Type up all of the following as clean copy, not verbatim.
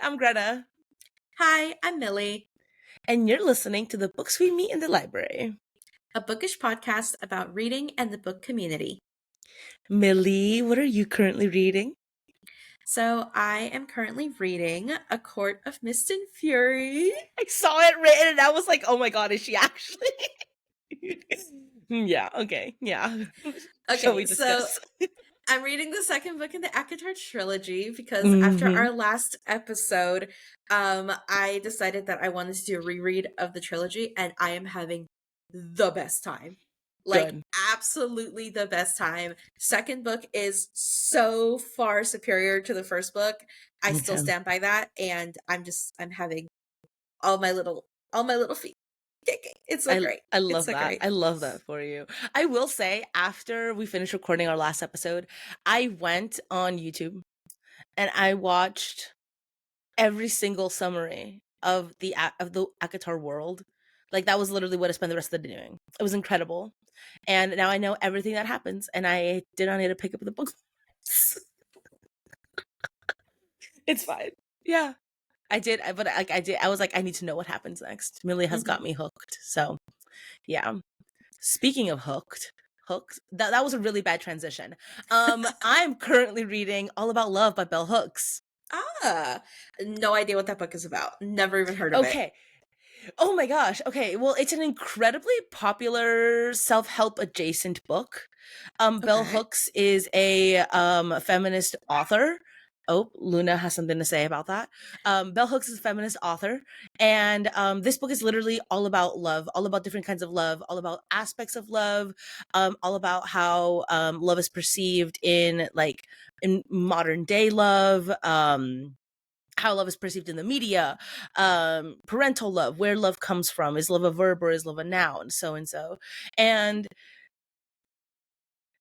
Hi, I'm Greta, Hi, I'm Millie, and you're listening to the Books We Meet in the Library. a bookish podcast about reading and the book community. Millie, what are you currently reading? So, I am currently reading A Court of Mist and Fury. I saw it written and I was like, oh my god, is she actually? Yeah, okay, yeah. Shall we Okay, so discuss? I'm reading the second book in the ACOTAR trilogy because after Mm-hmm. our last episode, I decided that I wanted to do a reread of the trilogy, and I am having the best time. Like, Good. absolutely the best time. Second book is so far superior to the first book. I still Okay. stand by that, and I'm having all my little feet kicking. It's so I great. I It's love so that. great. I love that for you. I will say, after we finished recording our last episode, I went on YouTube and I watched every single summary of the Akatar world. Like that was literally what I spent the rest of the day doing. It was incredible. And now I know everything that happens and I did not need to pick up the book. It's fine. Yeah. I did, but like I did I was like I need to know what happens next. Millie has got Mhm. me hooked. So, yeah. Speaking of hooked. That was a really bad transition. I'm currently reading All About Love by Bell Hooks. Ah, no idea what that book is about. Never even heard of it. Okay. Oh my gosh. Okay. Well, it's an incredibly popular self-help adjacent book. Bell Okay. Hooks is a feminist author. Oh, Luna has something to say about that. Bell Hooks is a feminist author, and this book is literally all about love, all about different kinds of love, all about aspects of love, all about how love is perceived in modern day love. How love is perceived in the media, parental love, where love comes from. Is love a verb or is love a noun? So and so. And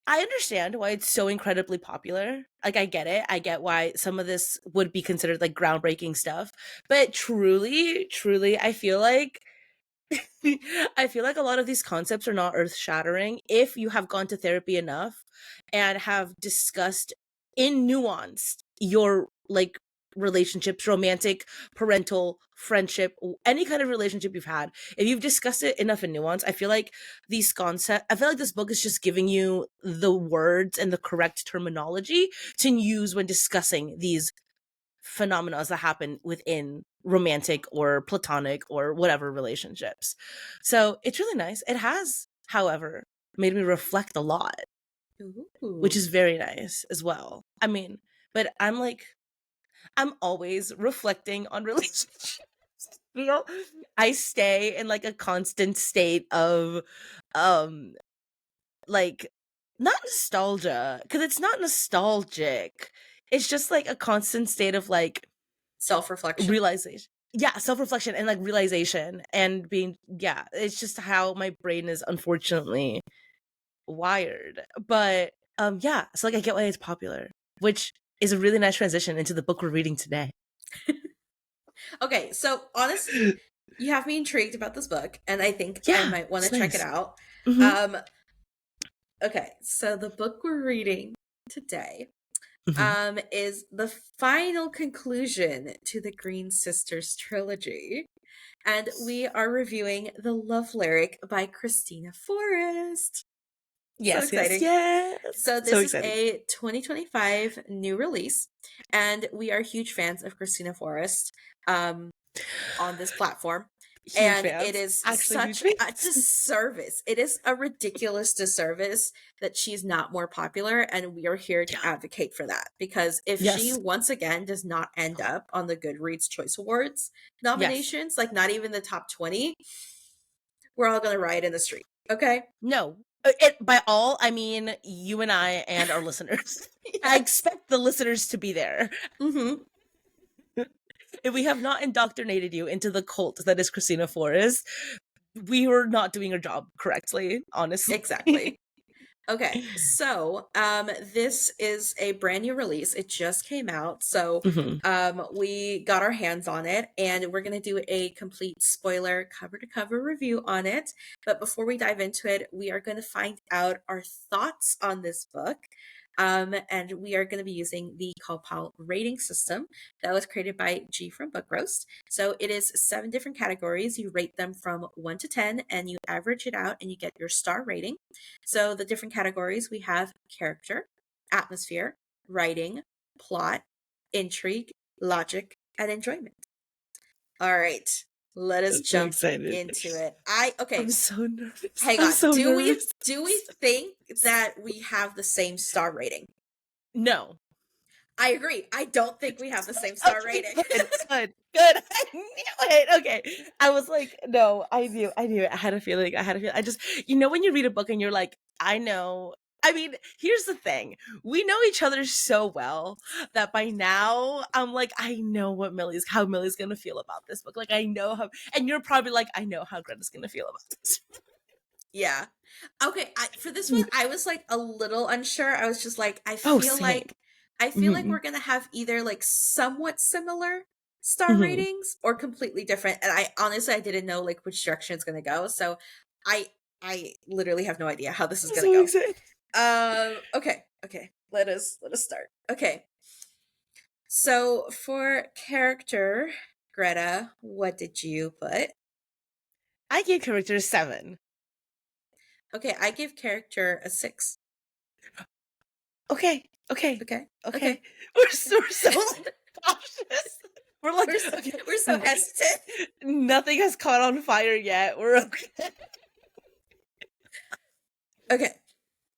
I understand why it's so incredibly popular. Like, I get it. I get why some of this would be considered like groundbreaking stuff. But truly, I feel like. I feel like a lot of these concepts are not earth shattering if you have gone to therapy enough and have discussed in nuance your like relationships, romantic, parental, friendship, any kind of relationship you've had. If you've discussed it enough in nuance, I feel like I feel like this book is just giving you the words and the correct terminology to use when discussing these phenomena that happen within romantic or platonic or whatever relationships. So it's really nice. It has, however, made me reflect a lot, which Ooh. is very nice as well. I mean, but I'm always reflecting on relationships. Feel I stay in like a constant state of um like not nostalgia because it's not nostalgic. It's just like a constant state of like Self-reflection. realization. Yeah, self-reflection and like realization and being, yeah, it's just how my brain is unfortunately wired. But yeah, so like I get why it's popular, which is a really nice transition into the book we're reading today. Okay, so honestly, you have me intrigued about this book, and I think I Yeah, might want to it's check it nice. out. Hmm. Um, okay, so the book we're reading today Hmm. is the final conclusion to the Green Sisters trilogy. And we are reviewing The Love Lyric by Christina Forrest. So Yes, exciting. yes. So So this is excited. a 2025 new release, and we are huge fans of Christina Forrest on this platform. Huge And it fans. is Actually huge such a fans. disservice. It is a ridiculous disservice that she's not more popular, and we are here to Yeah. advocate for that. Because if she Yes. once again does not end up on the Goodreads Choice Awards Yes. nominations, like not even the top 20, we're all going to riot in the street. Okay? No. By all, I mean you and I and our listeners. I Yes. expect the listeners to be there. Mm-hmm. If we have not indoctrinated you into the cult that is Christina Forrest, we were not doing our job correctly, honestly. Exactly. Okay, so this is a brand new release. It just came out, so Hmm. we got our hands on it, and we're gonna do a complete spoiler cover to cover review on it. But before we dive into it, we are gonna find out our thoughts on this book. And we are going to be using the Call rating system that was created by G from Book Roast. So it is 7 different categories. You rate them from 1 to 10 and you average it out and you get your star rating. So the different categories we have character, atmosphere, writing, plot, intrigue, logic, and enjoyment. All right, let us I'm so jump excited. into it. Okay. I'm so nervous. Hang I'm on. so do nervous. we think that we have the same star rating? No. I agree. I don't think we have the same star Okay, rating. good. I knew it. Okay. I was like, no, I knew it. I had a feeling. I just, when you read a book and you're like, I know. I mean, here's the thing. We know each other so well that by now I'm like, I know how Millie's gonna feel about this book. Like, I know how, and you're probably like, I know how Greta's gonna feel about this. Yeah. Okay. For this one, I was like a little unsure. I was just like, I Oh, feel same. like we're gonna have either like somewhat similar star Mm-hmm. ratings or completely different. And I honestly I didn't know like which direction it's gonna go. So I literally have no idea how this is I'm gonna so go. excited. Okay. Let us start. Okay. So for character, Greta, what did you put? I gave character 7. Okay, I give character a 6. Okay. Okay. We're so cautious. We're like, okay. We're so hesitant. Nothing has caught on fire yet. We're okay. Okay.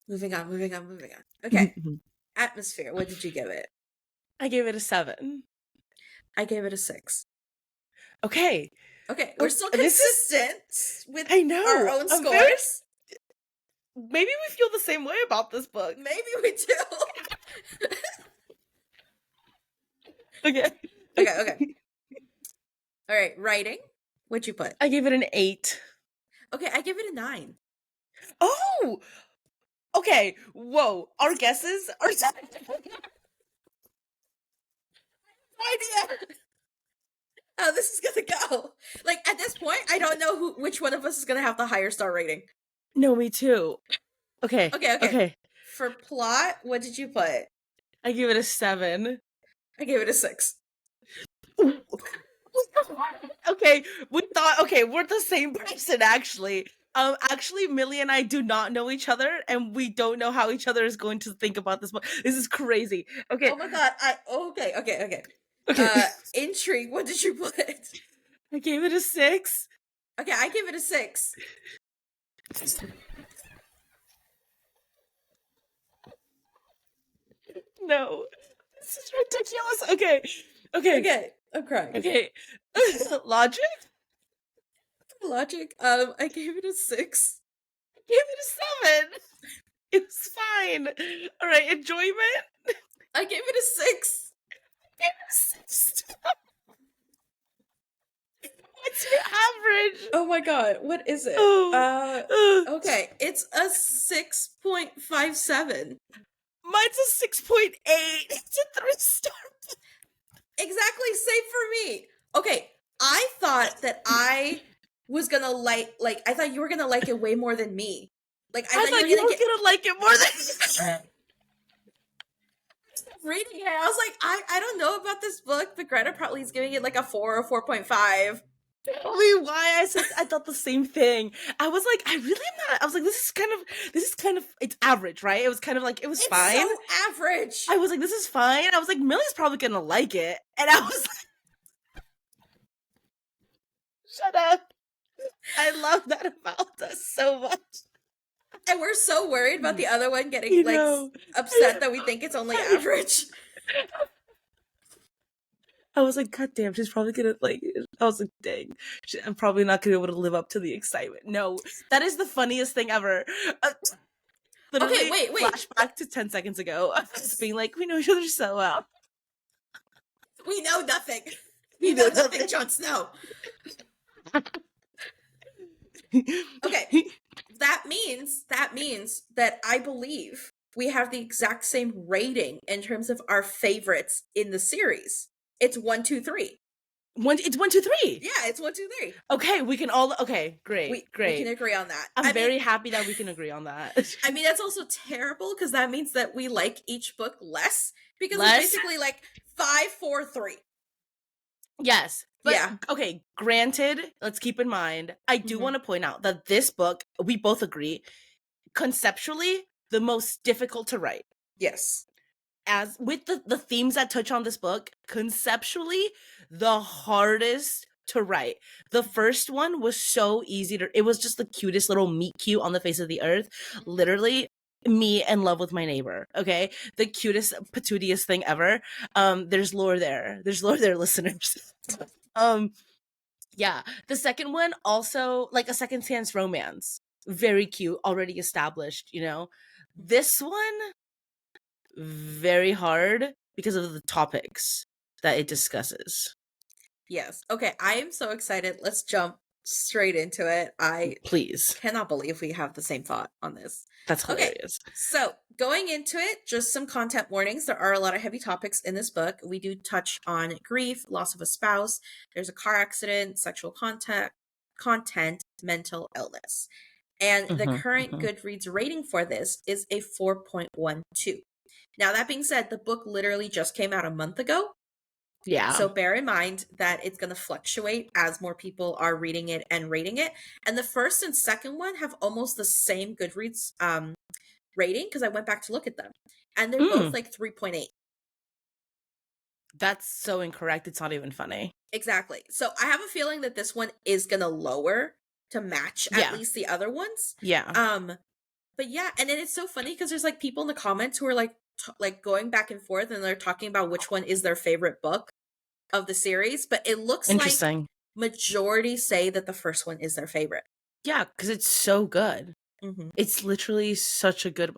Moving on. Okay. Atmosphere. What did you give it? I gave it a 7. I gave it a 6. Okay. Okay. We're still consistent with our own scores. Maybe we feel the same way about this book. Maybe we do. Okay. Okay. All right. Writing. What'd you put? I gave it an 8. Okay. I give it a 9. Oh! Okay. Whoa. Our guesses are... idea how this is gonna go. Like at this point, I don't know which one of us is gonna have the higher star rating. No, me too. Okay. For plot, what did you put? I gave it a 7. I gave it a 6. Okay, we're the same person actually. Actually, Millie and I do not know each other, and we don't know how each other is going to think about this book. This is crazy. Okay. Oh my god. Okay. Intrigue. What did you put? I gave it a 6. Okay, I gave it a 6. No, this is ridiculous. Okay, I'm crying. Okay. Logic. I gave it a 6. I gave it a 7. It was fine. All right, enjoyment. I gave it a 6. I gave it a 6. What's your average? Oh my god, what is it? Okay, it's a 6.57. Mine's a 6.8. It's a 3-star. Exactly, same for me. Okay, I thought that I was gonna I thought you were gonna like it way more than me. Like I thought you were gonna like it more than reading it. I was like, I don't know about this book, but Greta probably is giving it like a 4 or 4.5. Tell me why I thought the same thing. I was like, I really am not. I was like, this is kind of, it's average, right? It was kind of like, it was fine. So average. I was like, this is fine. I was like, Millie's probably gonna like it. And I was like, shut up. I love that about us so much. And we're so worried about the other one getting upset that we think it's only average. I was like, God damn, she's probably gonna like it. I was like, dang, I'm probably not gonna be able to live up to the excitement. No, that is the funniest thing ever. Literally, okay, wait. Flashback to 10 seconds ago. Just being like, we know each other so well. We know nothing. We know nothing, Jon Snow. Okay, that means that I believe we have the exact same rating in terms of our favorites in the series. It's 1, 2, 3. It's 1, 2, 3. Yeah, it's 1, 2, 3. Okay, we can all. Okay, great, We can great. agree on that. I'm I mean, very happy that we can agree on that. I mean that's also terrible because that means that we like each book less because it's Less, basically like 5, 4, 3. yes, but Yeah. okay. Granted, let's keep in mind. I do Mhm. want to point out that this book, we both agree, conceptually, the most difficult to write. Yes. As with the themes that touch on this book, conceptually, the hardest to write. The first one was so easy to, it was just the cutest little meet cute on the face of the earth. Literally, me in love with my neighbor. Okay, the cutest patootiest thing ever. There's lore there, listeners. um yeah, the second one also like a second chance romance, very cute, already established, you know. This one, very hard because of the topics that it discusses. Yes. Okay, I am so excited. Let's jump straight into it. I Please. cannot believe we have the same thought on this. That's Okay, hilarious. so going into it, just some content warnings. There are a lot of heavy topics in this book. We do touch on grief, loss of a spouse, there's a car accident, sexual content, mental illness. And the current Mhm. Goodreads rating for this is a 4.12. Now, that being said, the book literally just came out a month ago. Yeah. So bear in mind that it's going to fluctuate as more people are reading it and rating it. And the first and second one have almost the same Goodreads rating because I went back to look at them. And they're both like 3.8. That's so incorrect. It's not even funny. Exactly. So I have a feeling that this one is going to lower to match at Yeah. least the other ones. Yeah. But yeah, and then it's so funny because there's like people in the comments who are like like going back and forth and they're talking about which one is their favorite book of the series, but it looks like Interesting. majority say that the first one is their favorite. Yeah, because it's so good. Mm-hmm. It's literally such a good.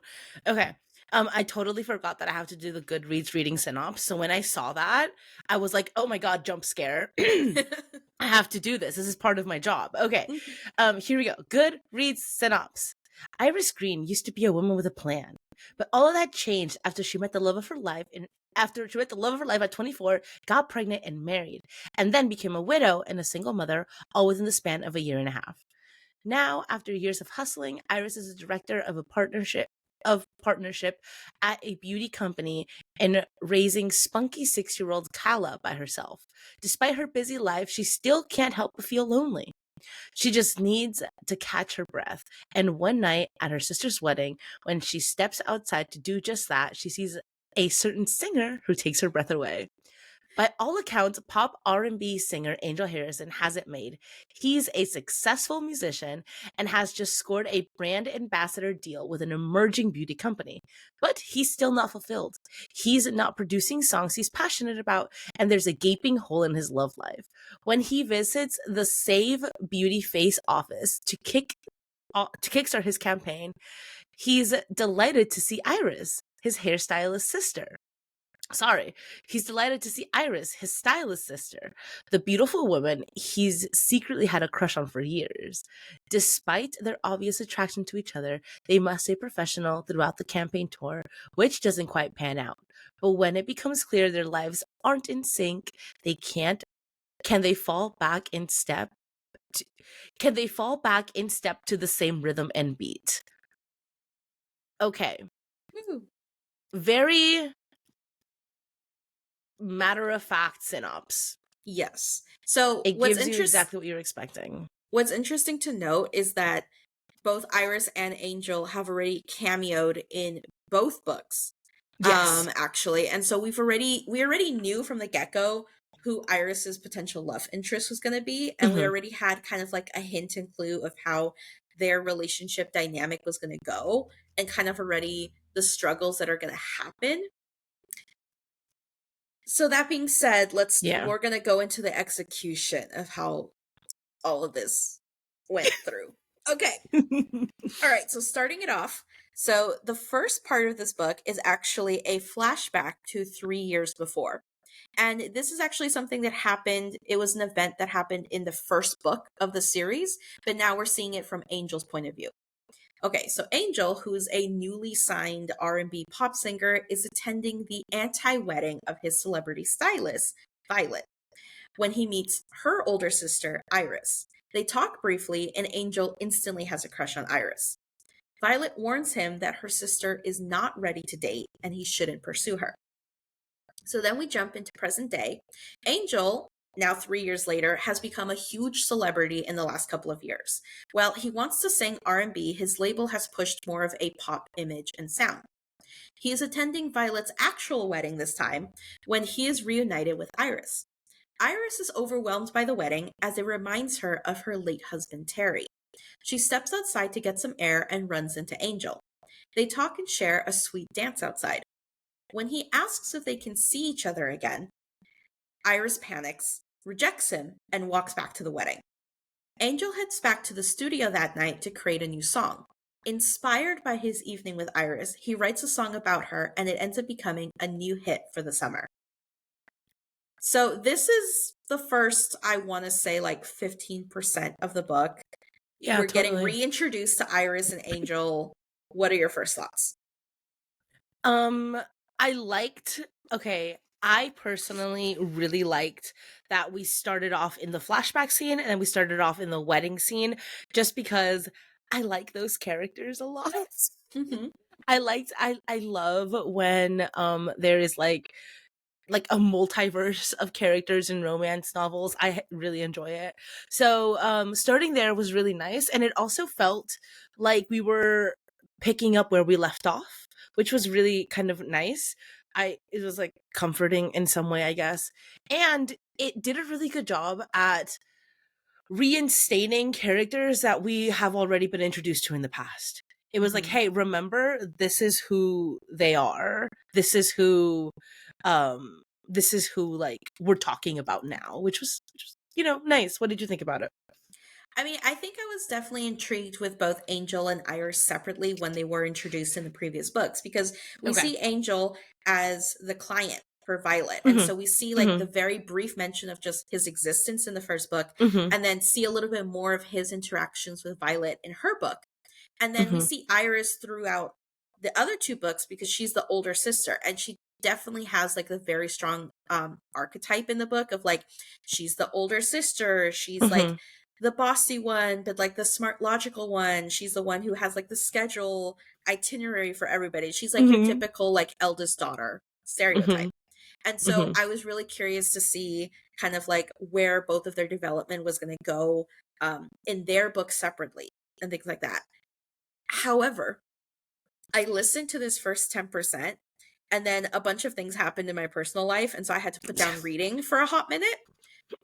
Okay. I totally forgot that I have to do the Goodreads reading synopsis. So when I saw that, I was like, "Oh my god, jump scare!" I have to do this. This is part of my job. Okay. Here we go. Goodreads synopsis. Iris Green used to be a woman with a plan, but all of that changed after she met the love of her life at 24, got pregnant and married, and then became a widow and a single mother, all within the span of a year and a half. Now, after years of hustling, Iris is a director of a partnership at a beauty company and raising spunky 6-year-old Kala by herself. Despite her busy life, she still can't help but feel lonely. She just needs to catch her breath. And one night at her sister's wedding, when she steps outside to do just that, she sees a certain singer who takes her breath away. By all accounts, pop R&B singer Angel Harrison has it made. He's a successful musician and has just scored a brand ambassador deal with an emerging beauty company. But he's still not fulfilled. He's not producing songs he's passionate about, and there's a gaping hole in his love life. When he visits the Save Beauty Face office to kickstart his campaign, he's delighted to see Iris, his hairstylist sister. He's delighted to see Iris, his stylist sister, the beautiful woman he's secretly had a crush on for years. Despite their obvious attraction to each other, they must stay professional throughout the campaign tour, which doesn't quite pan out. But when it becomes clear their lives aren't in sync, they can't can they fall back in step to, can they fall back in step to the same rhythm and beat? Okay. Very matter of fact synopsis. Yes. So It gives you exactly what you're expecting. what's interesting to note is that both Iris and Angel have already cameoed in both books. Yes. Actually. And so we already knew from the get-go who Iris's potential love interest was going to be, and we already had kind of like a hint and clue of how their relationship dynamic was going to go, and kind of already the struggles that are going to happen. So that being said, we're going to go into the execution of how all of this went through. Okay. All right, so starting it off. So the first part of this book is actually a flashback to 3 years before. And this is actually something that happened. It was an event that happened in the first book of the series, but now we're seeing it from Angel's point of view. Okay, so Angel, who's a newly signed R&B pop singer, is attending the anti-wedding of his celebrity stylist, Violet. when he meets her older sister, Iris. They talk briefly, and Angel instantly has a crush on Iris. Violet warns him that her sister is not ready to date and he shouldn't pursue her. So then we jump into present day. Angel, now 3 years later, has become a huge celebrity in the last couple of years. While he wants to sing R&B, his label has pushed more of a pop image and sound. He is attending Violet's actual wedding this time when he is reunited with Iris. Iris is overwhelmed by the wedding as it reminds her of her late husband Terry. She steps outside to get some air and runs into Angel. They talk and share a sweet dance outside. When he asks if they can see each other again, Iris panics, rejects him, and walks back to the wedding. Angel heads back to the studio that night to create a new song. Inspired by his evening with Iris, he writes a song about her, and it ends up becoming a new hit for the summer. So this is the first, I want to say, like 15% of the book. Yeah, We're getting totally. reintroduced to Iris and Angel. What are your first thoughts? Um, I liked okay, I personally really liked that we started off in the flashback scene and then we started off in the wedding scene just because I like those characters a lot. Mm-hmm. I love when there is like a multiverse of characters in romance novels. Really enjoy it. So starting there was really nice, and it also felt like we were picking up where we left off, which was really kind of nice. I It was like comforting in some way, I guess. And it did a really good job at reinstating characters that we have already been introduced to in the past. It was like, Mm-hmm. hey, remember, this is who they are. This is who like we're talking about now, which was nice. What did you think about it? I mean, I think I was definitely intrigued with both Angel and Iris separately when they were introduced in the previous books because we Okay. see Angel as the client for Violet. And Mhm. so we see like the Mhm. very brief mention of just his existence in the first book Mhm. and then see a little bit more of his interactions with Violet in her book. And then we Mhm. see Iris throughout the other two books because she's the older sister and she definitely has like a very strong archetype in the book of like she's the older sister, she's like Mhm. the bossy one, but like the smart logical one. She's the one who has like the schedule itinerary for everybody. She's like your Mhm. typical like eldest daughter stereotype. Mhm. And so Mhm. I was really curious to see kind of like where both of their development was going to go in their books separately and things like that. However, I listened to this first 10%, and then a bunch of things happened in my personal life. And so I had to put down reading for a hot minute.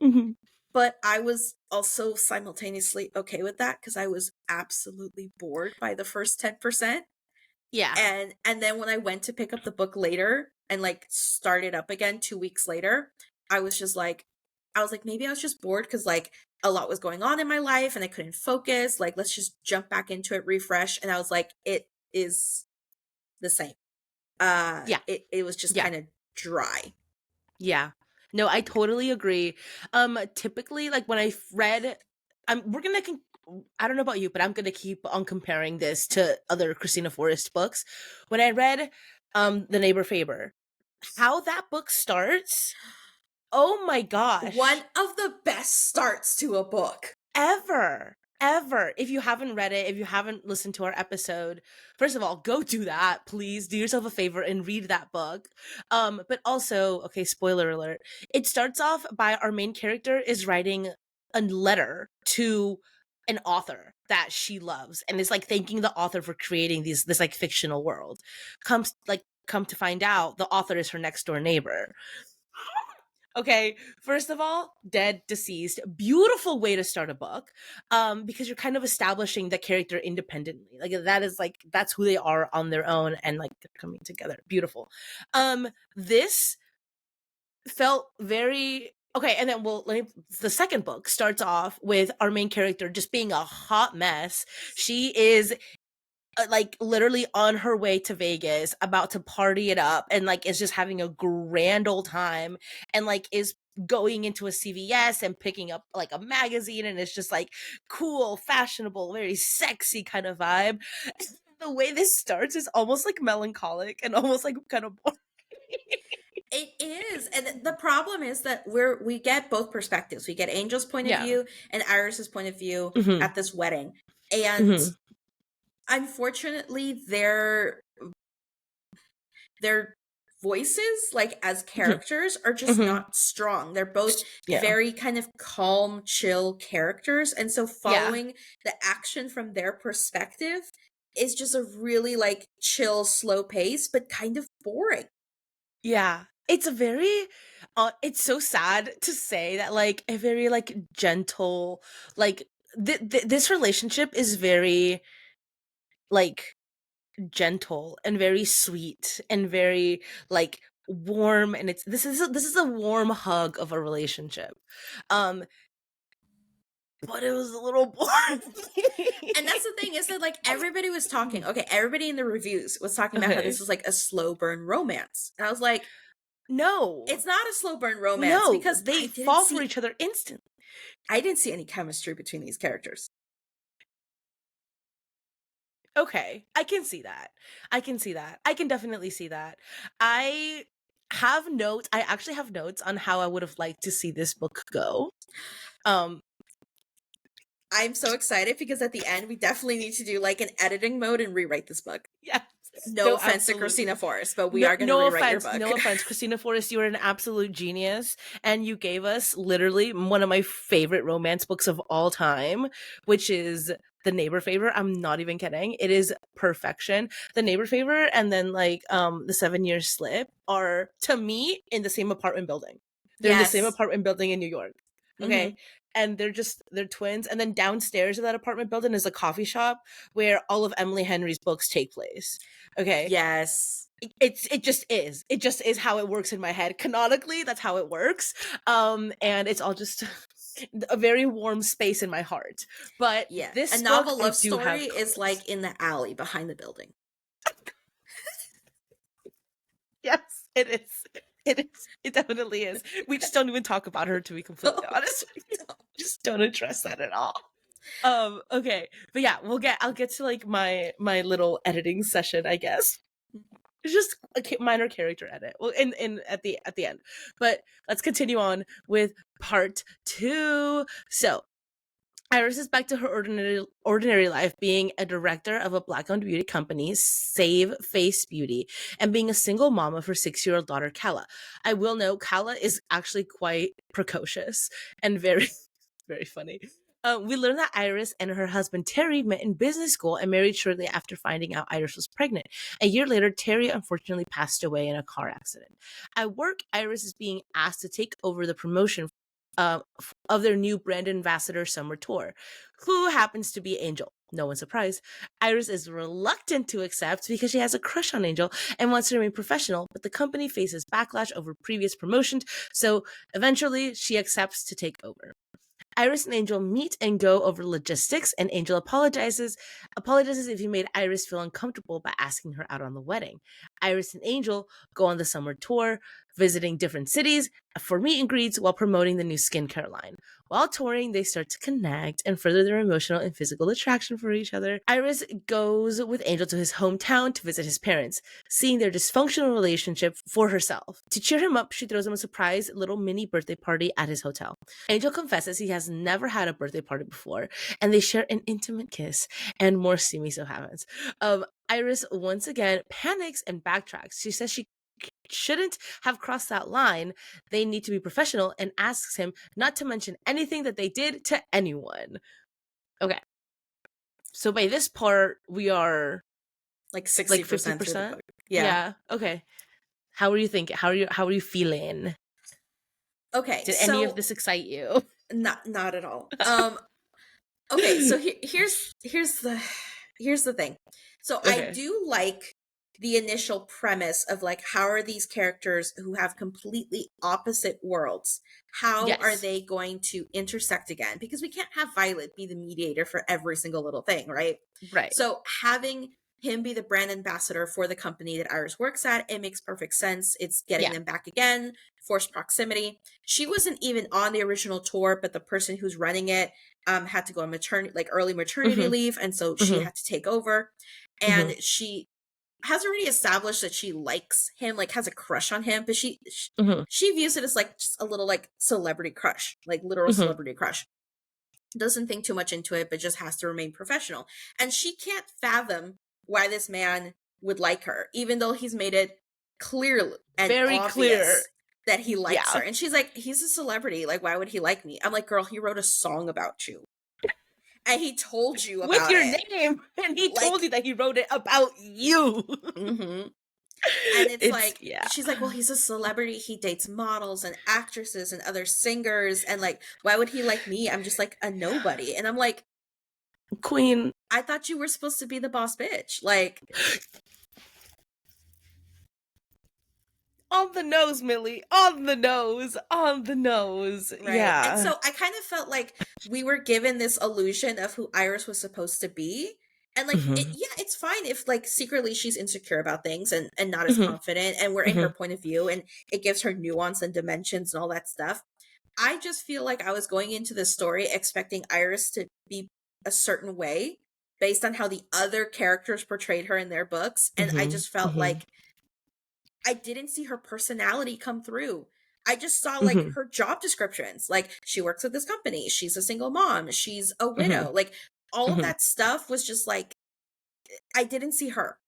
Mhm. But I was also simultaneously okay with that because I was absolutely bored by the first 10%. Yeah. And then when I went to pick up the book later and like start it up again 2 weeks later, I was just like, I was like, maybe I was just bored because like a lot was going on in my life and I couldn't focus. Like, let's just jump back into it, refresh. And I was like, it is the same. Yeah. It was just Yeah. kind of dry. Yeah. No, I totally agree. Typically, like when read, we're gonna. I don't know about you, but I'm gonna keep on comparing this to other Christina Forrest books. When I read, The Neighbor Faber, how that book starts. Oh my One gosh, of the best starts to a book. ever. If you haven't read it, if you haven't listened to our episode, first of all, go do that. Please do yourself a favor and read that book. But also, okay, spoiler alert. It starts off by our main character is writing a letter to an author that she loves and is like thanking the author for creating this like fictional world. Come to find out the author is her next door neighbor. Okay, first of all, dead, deceased. Beautiful way to start a book. Because you're kind of establishing the character independently. Like that's who they are on their own and like they're coming together. Beautiful. This felt very okay, and then the second book starts off with our main character just being a hot mess. She is like literally on her way to Vegas, about to party it up, and like is just having a grand old time, and like is going into a CVS and picking up like a magazine, and it's just like cool, fashionable, very sexy kind of vibe. The way this starts is almost like melancholic and almost like kind of boring. It is. And the problem is that we get both perspectives. We get Angel's point of Yeah. view and Iris's point of view Mhm. at this wedding. And Mhm. unfortunately, their voices, like as Mhm. characters, are just Mhm. not strong. They're both Yeah. very kind of calm, chill characters. And so Yeah. following the action from their perspective is just a really like chill, slow pace, but kind of boring. Yeah. It's a very it's so sad to say that like a very like gentle like this relationship is very like gentle and very sweet and very like warm, and it's this is a warm hug of a relationship. Um but it was a little boring. And that's the thing is that like everybody was talking, okay, everybody in the reviews was talking about how Okay. this is like a slow burn romance. And I was like, No. it's not a slow burn romance No, because they fall for each other instantly. I didn't see any chemistry between these characters. Okay, I can see that. I can see that. I can definitely see that. I have notes. I actually have notes on how I would have liked to see this book go. Um I'm so excited because at the end we definitely need to do like an editing mode and rewrite this book. yes. No No, offense to Christina absolutely. Forrest, but we No, are going to no rewrite your offense, book. no offense. Christina Forrest, you are an absolute genius. And you gave us literally one of my favorite romance books of all time, which is The Neighbor Favor. I'm not even kidding. It is perfection. The Neighbor Favor and then like The 7 Year Slip are to me in the same apartment building. They're in the same Yes. apartment building in New York. Okay. Hmm. And they're twins. And then downstairs of that apartment building is a coffee shop where all of Emily Henry's books take place. Okay. Yes. It just is how it works in my head canonically. That's how it works. And it's all just a very warm space in my heart. But Yeah. A this book novel I love do story have is quotes. like in the alley behind the building. Yes, it is. It is. It definitely is. We just don't even talk about her, to be completely honest. Just don't address that at all. Okay, but yeah, I'll get to like my little editing session, I guess. It's just a minor character edit. Well, in at the end. But let's continue on with part 2. So, Iris is back to her ordinary life, being a director of a black-owned beauty company, Save Face Beauty, and being a single mom of her 6-year-old daughter, Kala. I will note, Kala is actually quite precocious and very, very funny. We learn that Iris and her husband Terry met in business school and married shortly after finding out Iris was pregnant. A year later, Terry unfortunately passed away in a car accident. At work, Iris is being asked to take over the promotion of their new brand ambassador summer tour, who happens to be Angel. No one's surprised. Iris is reluctant to accept because she has a crush on Angel and wants to remain professional, but the company faces backlash over previous promotions, so eventually she accepts to take over. Iris and Angel meet and go over logistics, and Angel apologizes if he made Iris feel uncomfortable by asking her out on the wedding. Iris and Angel go on the summer tour, visiting different cities for meet and greets while promoting the new skincare line. While touring, they start to connect and further their emotional and physical attraction for each other. Iris goes with Angel to his hometown to visit his parents, seeing their dysfunctional relationship for herself. To cheer him up, she throws him a surprise little mini birthday party at his hotel. Angel confesses he has never had a birthday party before, and they share an intimate kiss, and more steamy so happens. Iris once again panics and backtracks. She says she shouldn't have crossed that line. They need to be professional, and asks him not to mention anything that they did to anyone. Okay. So by this part, we are Like like 60% through the 50%. book. Yeah. Yeah. Okay. How are you thinking? How are you feeling? Okay, Did any of so this excite you? not at all. Okay, so here's the thing. So I Okay. do like the initial premise of like how are these characters who have completely opposite worlds, how are Yes. they going to intersect again? Because we can't have Violet be the mediator for every single little thing, right? Right. So having him be the brand ambassador for the company that Iris works at, it makes perfect sense. It's getting Yeah. them back again, forced proximity. She wasn't even on the original tour, but the person who's running it had to go on early maternity Mhm. leave, and so she Mhm. had to take over. And Mhm. has already established that she likes him, like has a crush on him, but Mhm. she views it as like just a little like celebrity crush, like literal Mhm. celebrity crush. Doesn't think too much into it, but just has to remain professional. And she can't fathom why this man would like her, even though he's made it clear and Very clear. obvious that he likes her. Yeah. And she's like, he's a celebrity. Like, why would he like me? I'm like, girl, he wrote a song about you. And he told you With about your it. name, and he told Like, you that he wrote it about you. mm-hmm. And it's It's like, yeah. she's like, well, he's a celebrity. He dates models and actresses and other singers. And like, why would he like me? I'm just like a nobody. And I'm like, Queen. I thought you were supposed to be the boss bitch. Like, On the nose, Millie. On the nose. On the nose. right. And Yeah. so I kind of felt like we were given this illusion of who Iris was supposed to be. And like, Mhm. yeah, it's fine if like secretly she's insecure about things and not as Mhm. confident. And we're in her Mhm. point of view and it gives her nuance and dimensions and all that stuff. I just feel like I was going into the story expecting Iris to be a certain way based on how the other characters portrayed her in their books. And I Mhm. just felt Mhm. like I didn't see her personality come through. I just saw like Mhm. her job descriptions. Like she works at this company, she's a single mom, she's a Mhm. widow. Like all of Mhm. that stuff was just like I didn't see her.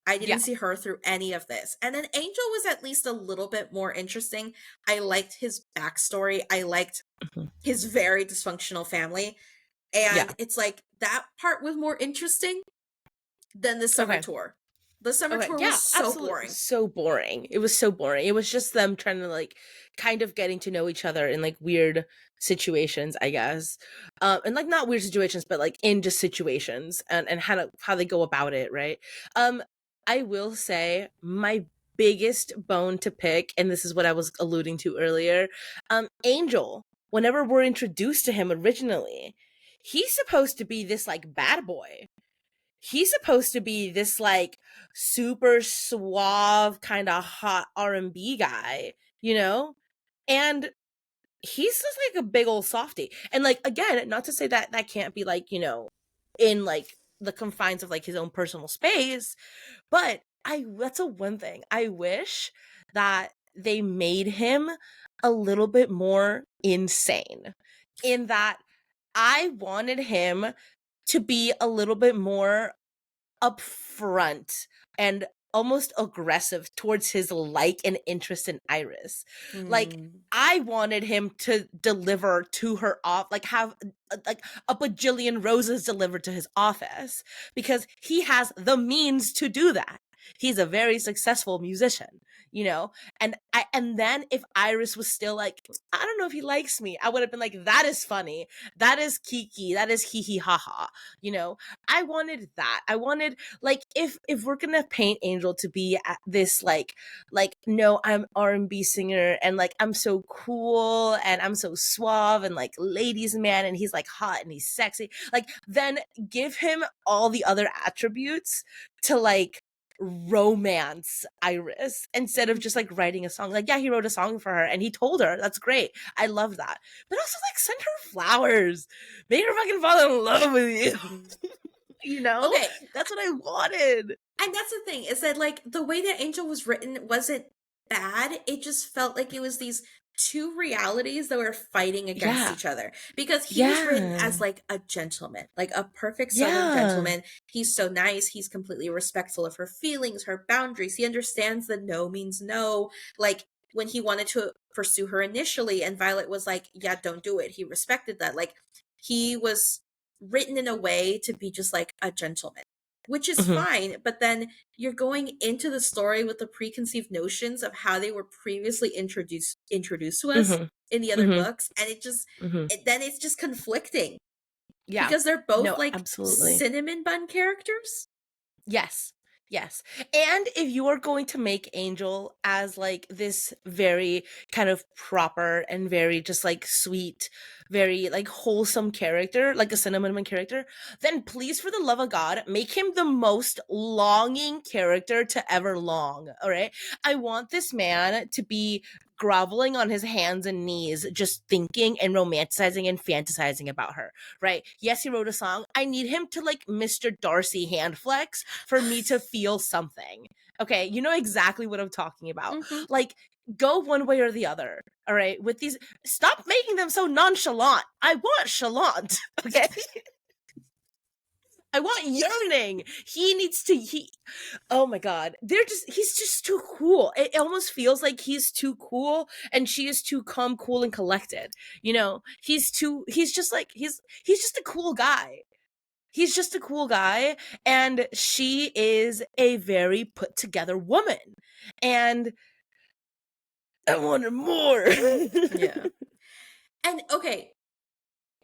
I Yeah. didn't see her through any of this. And then Angel was at least a little bit more interesting. I liked his backstory. I liked Mhm. his very dysfunctional family. Yeah. And it's like that part was more interesting than the summer Okay. tour. The summer Okay, tour yeah, was so absolutely. boring. So boring. It was so boring. It was just them trying to like kind of getting to know each other in like weird situations, I guess. And like not weird situations, but like in just situations and how they go about it, right? Um I will say my biggest bone to pick, and this is what I was alluding to earlier, Angel, whenever we're introduced to him originally, he's supposed to be this like bad boy. He's supposed to be this like super suave kind of hot R&B guy, you know? And he's just like a big old softy. And like again, not to say that that can't be like, in like the confines of like his own personal space, but I that's a one thing. I wish that they made him a little bit more insane in that I wanted him to be a little bit more upfront and almost aggressive towards his like and interest in Iris. Like Mm. I wanted him to deliver to her off, like have like a bajillion roses delivered to his office because he has the means to do that. He's a very successful musician, you know? And then if Iris was still like, I don't know if he likes me, I would have been like, that is funny. That is kiki. That is hee hee ha ha. You know, I wanted that. I wanted like if we're gonna paint Angel to be at this like no, I'm R&B singer and like I'm so cool and I'm so suave and like ladies man and he's like hot and he's sexy, like then give him all the other attributes to like romance Iris instead of just like writing a song. Like, yeah, he wrote a song for her and he told her. That's great. I love that. But also like send her flowers. Make her fucking fall in love with you. You know? Okay, That's what I wanted. and that's the thing is that like the way that Angel was written wasn't bad. It just felt like it was these two realities that were fighting against Yeah. each other because he was written Yeah. as like a gentleman, like a perfect southern Yeah. gentleman. He's so nice, he's completely respectful of her feelings, her boundaries. He understands that no means no. Like when he wanted to pursue her initially and Violet was like, "Yeah, don't do it." He respected that. Like he was written in a way to be just like a gentleman, which is Mhm. fine, but then you're going into the story with the preconceived notions of how they were previously introduced to us Mhm. in the other Mhm. books, and Mhm. then it's just conflicting Yeah. because they're both No, like absolutely. cinnamon bun characters. Yes. Yes. And if you are going to make Angel as like this very kind of proper and very just like sweet, very like wholesome character, like a cinnamon character, then please for the love of God, make him the most longing character to ever long. All right. I want this man to be groveling on his hands and knees, just thinking and romanticizing and fantasizing about her, right? Yes, he wrote a song. I need him to like Mr. Darcy hand flex for me to feel something. Okay, you know exactly what I'm talking about. Mm-hmm. Like, go one way or the other. All right, with these, stop making them so nonchalant. I want chalant. Okay, I want yearning. He needs to. Oh my god, he's just too cool. It almost feels like he's too cool, and she is too calm, cool, and collected. You know, he's just like he's just a cool guy. He's just a cool guy, and she is a very put together woman, and I wanted more. Yeah. And okay,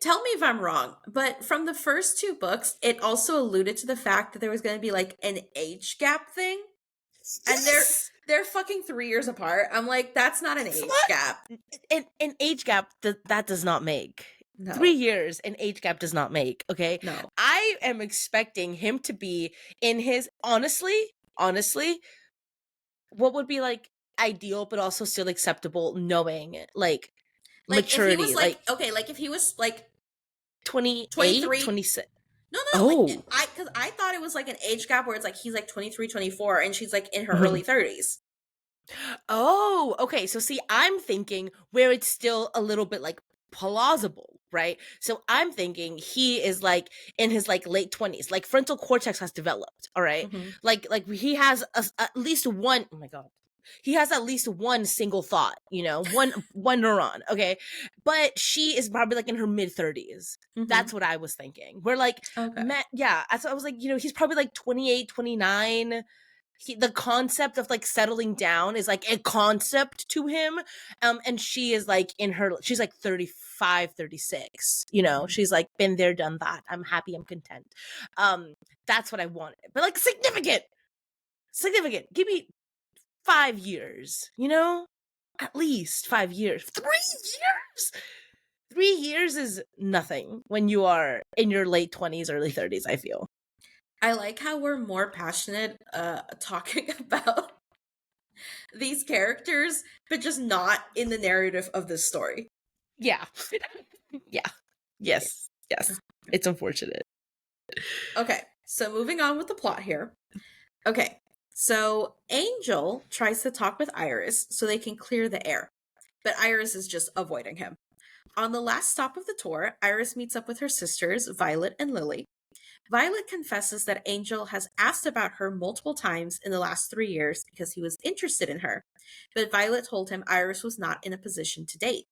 tell me if I'm wrong, but from the first two books, it also alluded to the fact that there was going to be like an age gap thing, and Yes, they're fucking 3 years apart. I'm like, that's not an it's age gap. an age gap that does not make. No, 3 years an age gap does not make. Okay, no. I am expecting him to be in his honestly, what would be like ideal but also still acceptable, knowing like Like if he was maturity, like, like okay, like if he was like 28, 23. 26. No, no, like Oh, because I thought it was like an age gap where it's like he's like 23, 24, and she's like in her early 30s. oh, okay. So see, I'm thinking where it's still a little bit like plausible, right? So I'm thinking he is like in his like late 20s, like frontal cortex has developed, all right? Mm-hmm. Like he has at least one, oh my god. He has at least one single thought, you know, one neuron, okay? But she is probably like in her mid 30s. Mm-hmm. That's what I was thinking. We're like, Okay. yeah, so I was like, you know, he's probably like 28, 29. The concept of like settling down is like a concept to him, and she is like she's like 35, 36. You know, Mm-hmm. she's like been there, done that. I'm happy, I'm content. That's what I wanted, but like significant, give me 5 years, you know, at least 5 years. 3 years, 3 years is nothing when you are in your late 20s, early 30s, I feel. I like how we're more passionate talking about these characters, but just not in the narrative of this story. Yeah. Yeah. Yeah. Yes, it's unfortunate. Okay, so moving on with the plot here. Okay, so Angel tries to talk with Iris so they can clear the air, but Iris is just avoiding him. On the last stop of the tour, Iris meets up with her sisters, Violet and Lily. Violet confesses that Angel has asked about her multiple times in the last 3 years because he was interested in her, but Violet told him Iris was not in a position to date.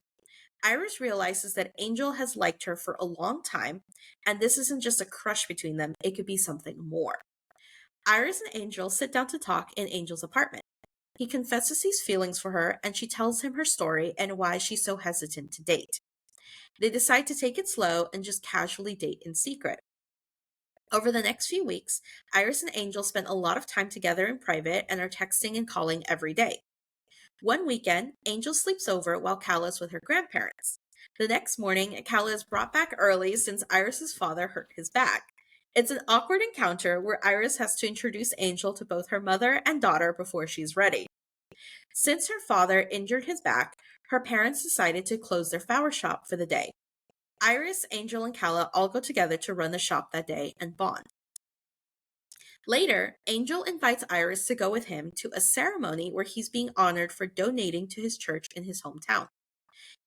Iris realizes that Angel has liked her for a long time, and this isn't just a crush between them, it could be something more. Iris and Angel sit down to talk in Angel's apartment. He confesses his feelings for her, and she tells him her story and why she's so hesitant to date. They decide to take it slow and just casually date in secret. Over the next few weeks, Iris and Angel spend a lot of time together in private and are texting and calling every day. One weekend, Angel sleeps over while Kala is with her grandparents. The next morning, Kala is brought back early since Iris's father hurt his back. It's an awkward encounter where Iris has to introduce Angel to both her mother and daughter before she's ready. Since her father injured his back, her parents decided to close their flower shop for the day. Iris, Angel, and Kala all go together to run the shop that day and bond. Later, Angel invites Iris to go with him to a ceremony where he's being honored for donating to his church in his hometown.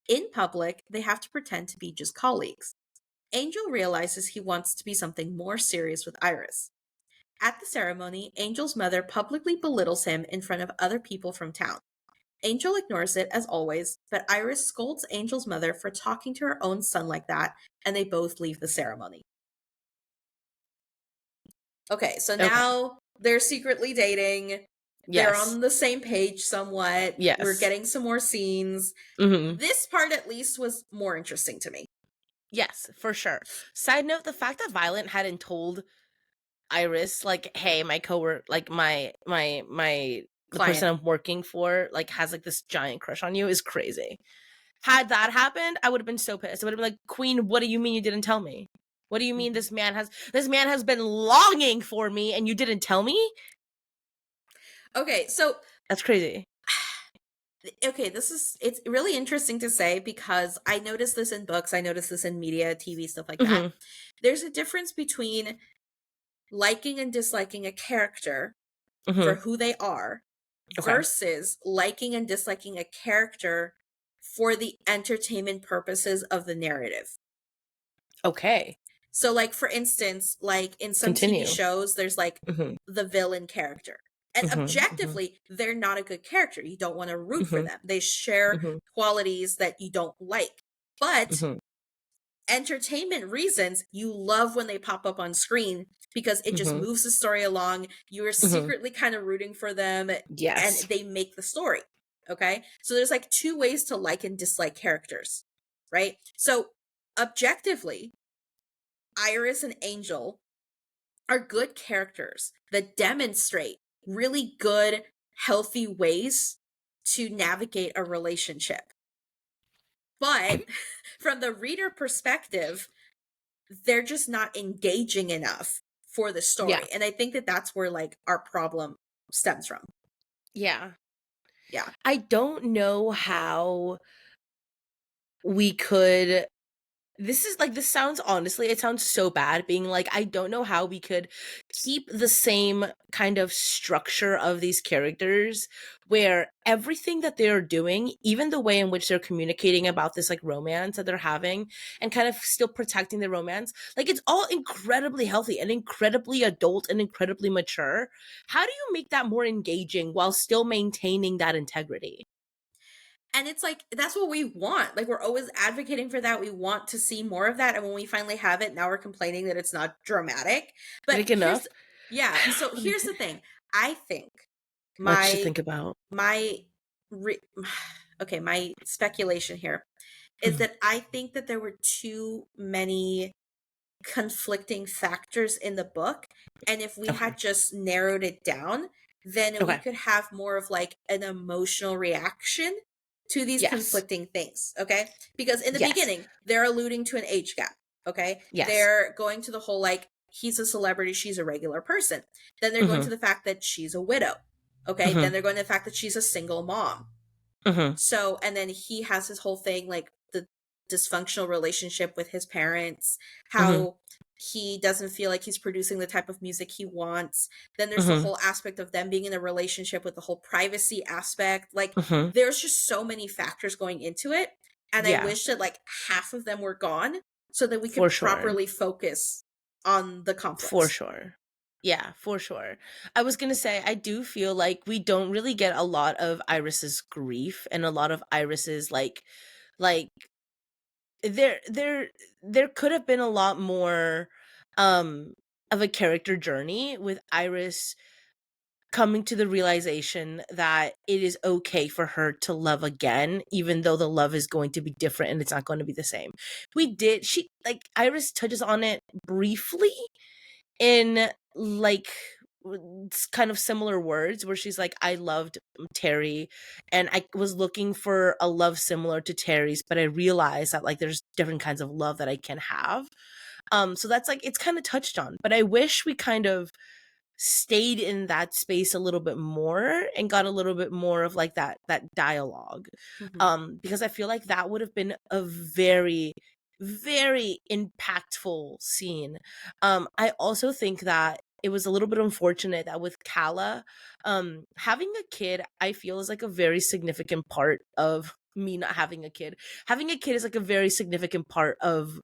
In public, they have to pretend to be just colleagues. Angel realizes he wants to be something more serious with Iris. At the ceremony, Angel's mother publicly belittles him in front of other people from town. Angel ignores it as always, but Iris scolds Angel's mother for talking to her own son like that, and they both leave the ceremony. Okay, so Okay. now they're secretly dating. They're Yes. on the same page somewhat. We're Yes. getting some more scenes. Mm-hmm. This part, at least, was more interesting to me. Yes, for sure. Side note: the fact that Violet hadn't told Iris, like, "Hey, my coworker, like the person Client. I'm working for, like, has like this giant crush on you," is crazy. Had that happened, I would have been so pissed. I would have been like, "Queen, what do you mean you didn't tell me? What do you mean this man has been longing for me and you didn't tell me?" Okay, so That's crazy. okay, it's really interesting to say because I noticed this in books, I noticed this in media, TV, stuff like that. Mhm. There's a difference between liking and disliking a character for Mhm. who they are Okay. versus liking and disliking a character for the entertainment purposes of the narrative. Okay. So, like, for instance, like in some TV Continue. shows, there's like Mhm. the villain character. And Mhm. Mhm. objectively, they're not a good character. You don't want to root for Mhm. them. They share Mhm. qualities that you don't like. But Mhm. entertainment reasons, you love when they pop up on screen because it just Mhm. moves the story along. You are Mhm. secretly kind of rooting for them Yes. and they make the story. Okay. So there's like two ways to like and dislike characters, right? So objectively, Iris and Angel are good characters that demonstrate really good, healthy ways to navigate a relationship. But from the reader perspective, they're just not engaging enough for the Yeah. story. And I think that that's where like our problem stems from. Yeah. Yeah. I don't know how we could this sounds honestly, it sounds so bad being like, I don't know how we could keep the same kind of structure of these characters where everything that they're doing, even the way in which they're communicating about this like romance that they're having and kind of still protecting the romance, like it's all incredibly healthy and incredibly adult and incredibly mature. How do you make that more engaging while still maintaining that integrity? And it's like that's what we want. Like we're always advocating for that. We want to see more of that. And when we finally have it, now we're complaining that it's not dramatic. But Like here's enough? yeah, so here's the thing. I think Much to my think about. my re- okay, my speculation here is Mhm. that I think that there were too many conflicting factors in the book. And if we Okay. had just narrowed it down, then we Okay. could have more of like an emotional reaction to these Yes. conflicting things. Okay. Because in the Yes. beginning, they're alluding to an age gap. Okay. Yes. They're going to the whole like, he's a celebrity, she's a regular person. Then they're going to Mhm. the fact that she's a widow. Okay. Then Mhm. they're going to the fact that she's a single mom. Mhm. So, and then he has his whole thing like the dysfunctional relationship with his parents, Mhm. how he doesn't feel like he's producing the type of music he wants. Then there's the Mhm. whole aspect of them being in a relationship with the whole privacy aspect. Like, Mhm. there's just so many factors going into it. And I Yeah, wish that like half of them were gone so that we for could sure. properly focus on the For conflicts. sure. Yeah, for sure. I was gonna say, I do feel like we don't really get a lot of Iris's grief and a lot of Iris's like there there there could have been a lot more um of a character journey with Iris coming to the realization that it is okay for her to love again, even though the love is going to be different and it's not going to be the same. She, like, Iris touches on it briefly in, like, kind of similar words where she's like, I loved Terry and I was looking for a love similar to Terry's, but I realized that, like, there's different kinds of love that I can have. So that's like, it's kind of touched on, but I wish we kind of stayed in that space a little bit more and got a little bit more of like that dialogue, Mhm. because I feel like that would have been a very impactful scene. I also think that it was a little bit unfortunate that with Kala, having a kid, I feel is like a very significant part of me not having a kid. Having a kid is like a very significant part of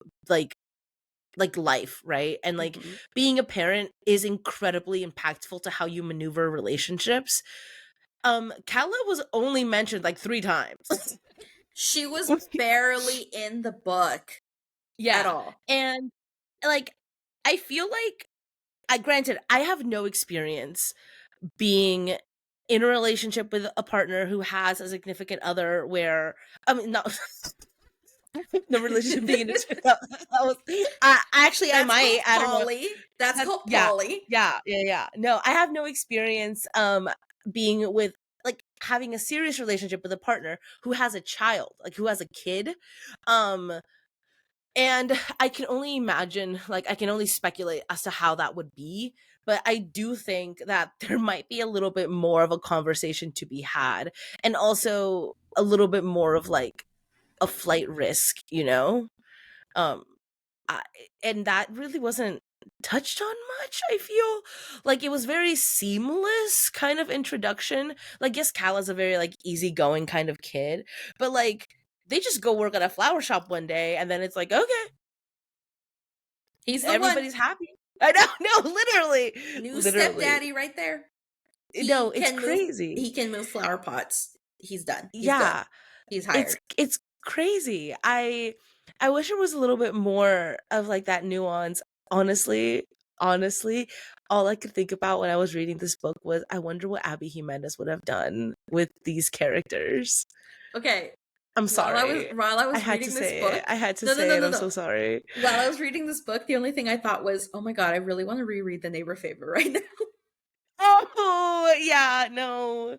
like life, right? And like Mhm. being a parent is incredibly impactful to how you maneuver relationships. Kala was only mentioned like 3 times. She was barely in the book at Yeah. all. And like I feel like I granted I have no experience being in a relationship with a partner who has a significant other where I mean not the relationship being in it that was I That's might, called I don't know. Polly. That's That called yeah. Polly. Yeah. No, I have no experience, being with like, having a serious relationship with a partner who has a child, like, who has a kid. Um, And I can only imagine, like, I can only speculate as to how that would be. But I do think that there might be a little bit more of a conversation to be had, and also a little bit more of like a flight risk, you know? Um, I, and that really wasn't touched on much. I feel like it was very seamless kind of introduction. Like, yes, Kala's a very like easygoing kind of kid, but like they just go work at a flower shop one day, and then it's like, okay, He's the one. everybody's happy. I know, no, literally, New literally. stepdaddy right there. No, He it's can move crazy. he can move flower pots. He's done. He's good. Yeah, He's it's hired. it's crazy. I wish there was a little bit more of like that nuance. Honestly, all I could think about when I was reading this book was I wonder what Abby Jimenez would have done with these characters. Okay. I'm While I was sorry. while I I was had to reading this say book, it. I had to no, no, no, say it. no, I'm no. so sorry. While I was reading this book, the only thing I thought was, "Oh my god, I really want to reread The Neighbor Favor right now." Oh, yeah, no.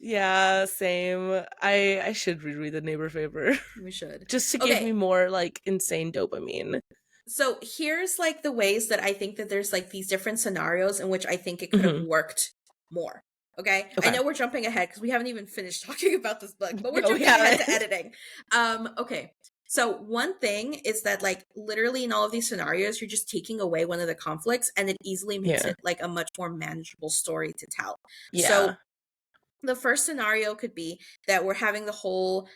Yeah, same. I should reread The Neighbor Favor We should. just to give me Okay. more like insane dopamine. So here's like the ways that I think that there's like these different scenarios in which I think it could have Mhm. worked more. Okay. I Okay. know we're jumping ahead because we haven't even finished talking about this book, but we're No, we jumping ahead haven't. to editing. Okay. So one thing is that like literally in all of these scenarios, you're just taking away one of the conflicts and it easily makes Yeah. it like a much more manageable story to tell. Yeah. So the first scenario could be that we're having the whole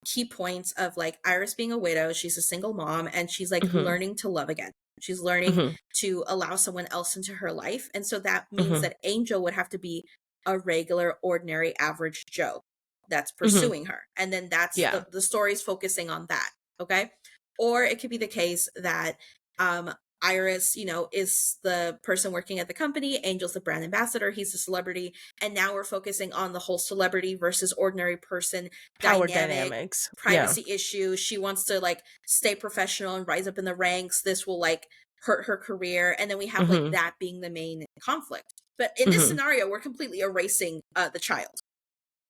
key points of like Iris being a widow, she's a single mom, and she's like Mhm. learning to love again. She's learning Mhm. to allow someone else into her life. And so that means Mhm. that Angel would have to be a regular, ordinary, average Joe that's Mhm. pursuing her. And then that's Yeah. the story's focusing on that. Okay. Or it could be the case that um Iris, is the person working at the company. Angel's the brand ambassador. He's a celebrity. And now we're focusing on the whole celebrity versus ordinary person Power dynamic, dynamics. Yeah. privacy issue. She wants to like stay professional and rise up in the ranks. This will like hurt her career. And then we have like Mhm. that being the main conflict. But in this Mhm. scenario, we're completely erasing the child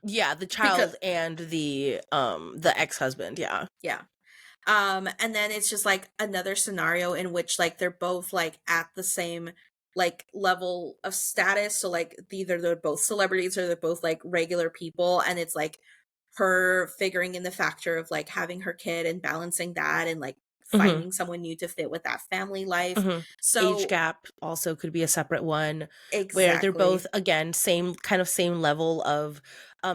Yeah, the because, child and the ex-husband, yeah. yeah. And then it's just like another scenario in which like they're both like at the same like level of status. So like either they're both celebrities or they're both like regular people. And it's like her figuring in the factor of like having her kid and balancing that and like Mhm. finding someone new to fit with that family life. Mhm. Age So gap also could be a separate one where they're both exactly. again same level of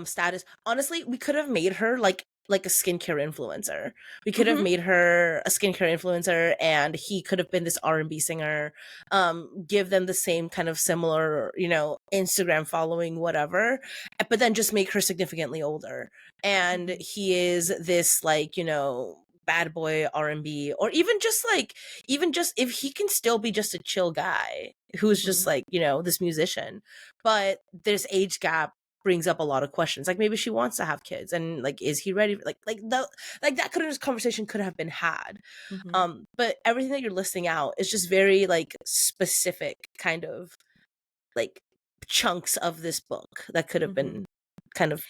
status. Honestly, we could have made her like a skincare influencer. We could have Hmm. made her a skincare influencer and he could have been this R&B singer. Give them the same kind of similar, Instagram following whatever, but then just make her significantly older. And Hmm. he is this like, bad boy R&B, or even just if he can still be just a chill guy who's Hmm. just like, this musician, but this age gap brings up a lot of questions. Like maybe she wants to have kids and like is he ready, like that could have this conversation could have been had. Hmm. But everything that you're listing out is just very like specific kind of like chunks of this book that could have Hmm. been kind of,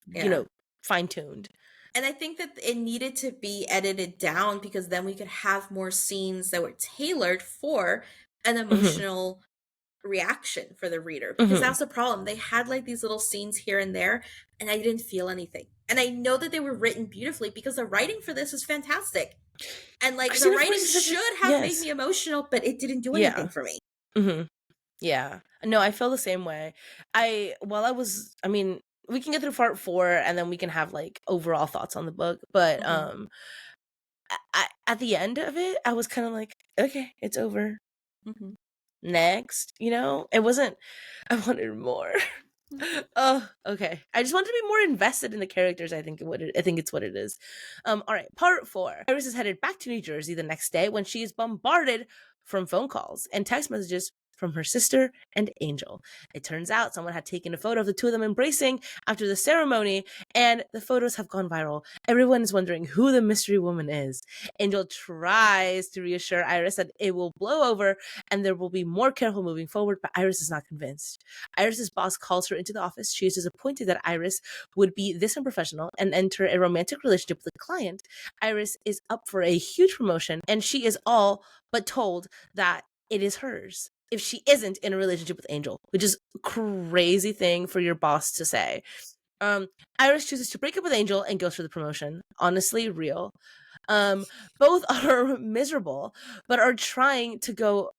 Yeah. fine tuned. And I think that it needed to be edited down because then we could have more scenes that were tailored for an Hmm. emotional reaction for the reader. Because Hmm. that's the problem. They had like these little scenes here and there, and I didn't feel anything. And I know that they were written beautifully because the writing for this is fantastic. And like the Christina Forrest writing is such a should have made yes. me emotional, but it didn't do anything Yeah. for me. Hmm. Yeah. No, I feel the same way. I mean, we can get through part 4 and then we can have like overall thoughts on the book, but Hmm. at the end of it, I was kind of like, okay, it's over. Hmm. Next, it wasn't I wanted more. Oh, okay. I just wanted to be more invested in the characters. I think it's what it is. All right, part 4. Iris is headed back to New Jersey the next day when she is bombarded from phone calls and text messages from her sister and Angel. It turns out someone had taken a photo of the two of them embracing after the ceremony, and the photos have gone viral. Everyone is wondering who the mystery woman is. Angel tries to reassure Iris that it will blow over and there will be more careful moving forward, but Iris is not convinced. Iris's boss calls her into the office. She is disappointed that Iris would be this unprofessional and enter a romantic relationship with a client. Iris is up for a huge promotion, and she is all but told that it is hers if she isn't in a relationship with Angel, which is a crazy thing for your boss to say. Iris chooses to break up with Angel and goes for the promotion. Honestly, real. Both are miserable, but are trying to go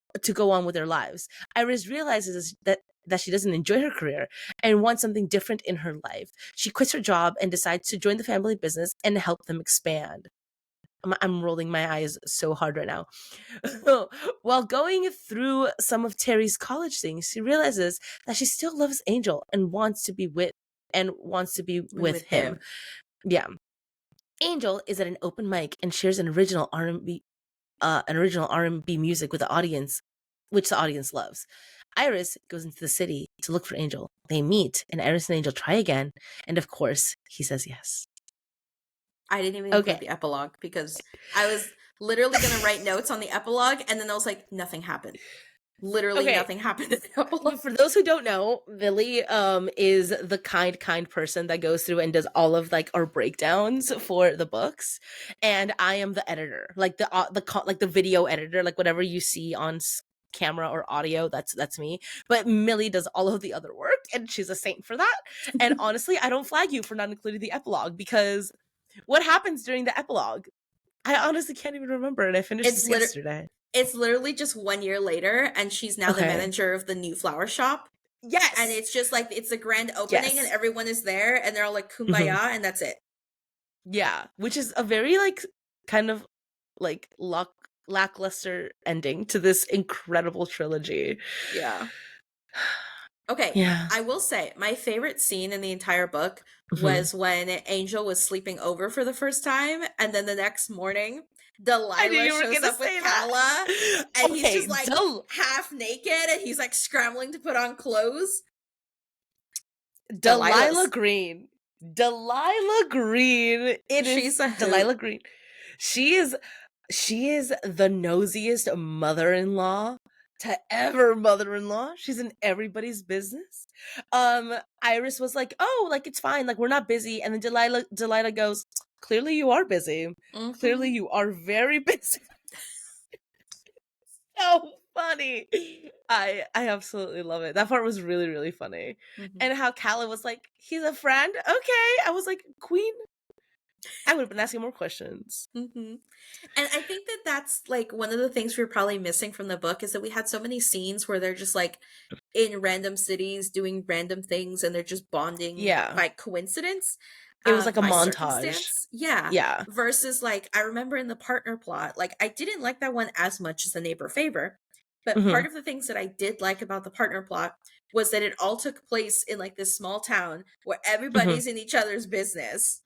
on with their lives. Iris realizes that she doesn't enjoy her career and wants something different in her life. She quits her job and decides to join the family business and help them expand. I'm rolling my eyes so hard right now. While going through some of Terry's college things, she realizes that she still loves Angel and wants to be with With him. him. Yeah. Angel is at an open mic and shares an original R&B music with the audience, which the audience loves. Iris goes into the city to look for Angel. They meet, and Iris and Angel try again, and of course, he says yes. I didn't even include Okay. the epilogue because I was literally going to write notes on the epilogue, and then I was like, nothing happened. Literally Okay. nothing happened in the epilogue. For those who don't know, Millie is the kind person that goes through and does all of like our breakdowns for the books, and I am the editor, like the video editor, like whatever you see on camera or audio, that's me. But Millie does all of the other work, and she's a saint for that. And honestly, I don't flag you for not including the epilogue, because what happens during the epilogue, I honestly can't even remember, and I finished this yesterday. It's literally just 1 year later, and she's now the Okay. manager of the new flower shop. Yes. And it's just like, it's a grand opening, Yes. and everyone is there, and they're all like, kumbaya, and that's it. Yeah, which is a very like kind of like lackluster ending to this incredible trilogy. Yeah. Okay, Yeah. I will say my favorite scene in the entire book was when Angel was sleeping over for the first time, and then the next morning, I knew Delilah you were shows gonna up with say Calla, that. and he's Okay, just like half naked, and he's like scrambling to put on clothes. Delilah Green. Delilah Green. She's a hoot. Delilah Green. She is the nosiest mother-in-law to ever mother-in-law. She's in everybody's business. Iris was like, "Oh, like it's fine, like we're not busy." And then Delilah goes, "Clearly you are busy. Clearly you are very busy." So funny. I absolutely love it. That part was really, really funny. And how Calla was like, "He's a friend? Okay." I was like, "Queen." I would have been asking more questions. And I think that that's like one of the things we were probably missing from the book, is that we had so many scenes where they're just like in random cities doing random things, and they're just bonding by coincidence. It was like a by montage. Circumstance. Yeah. Versus like, I remember in the partner plot, like I didn't like that one as much as the neighbor favor. But part of the things that I did like about the partner plot was that it all took place in like this small town where everybody's in each other's business.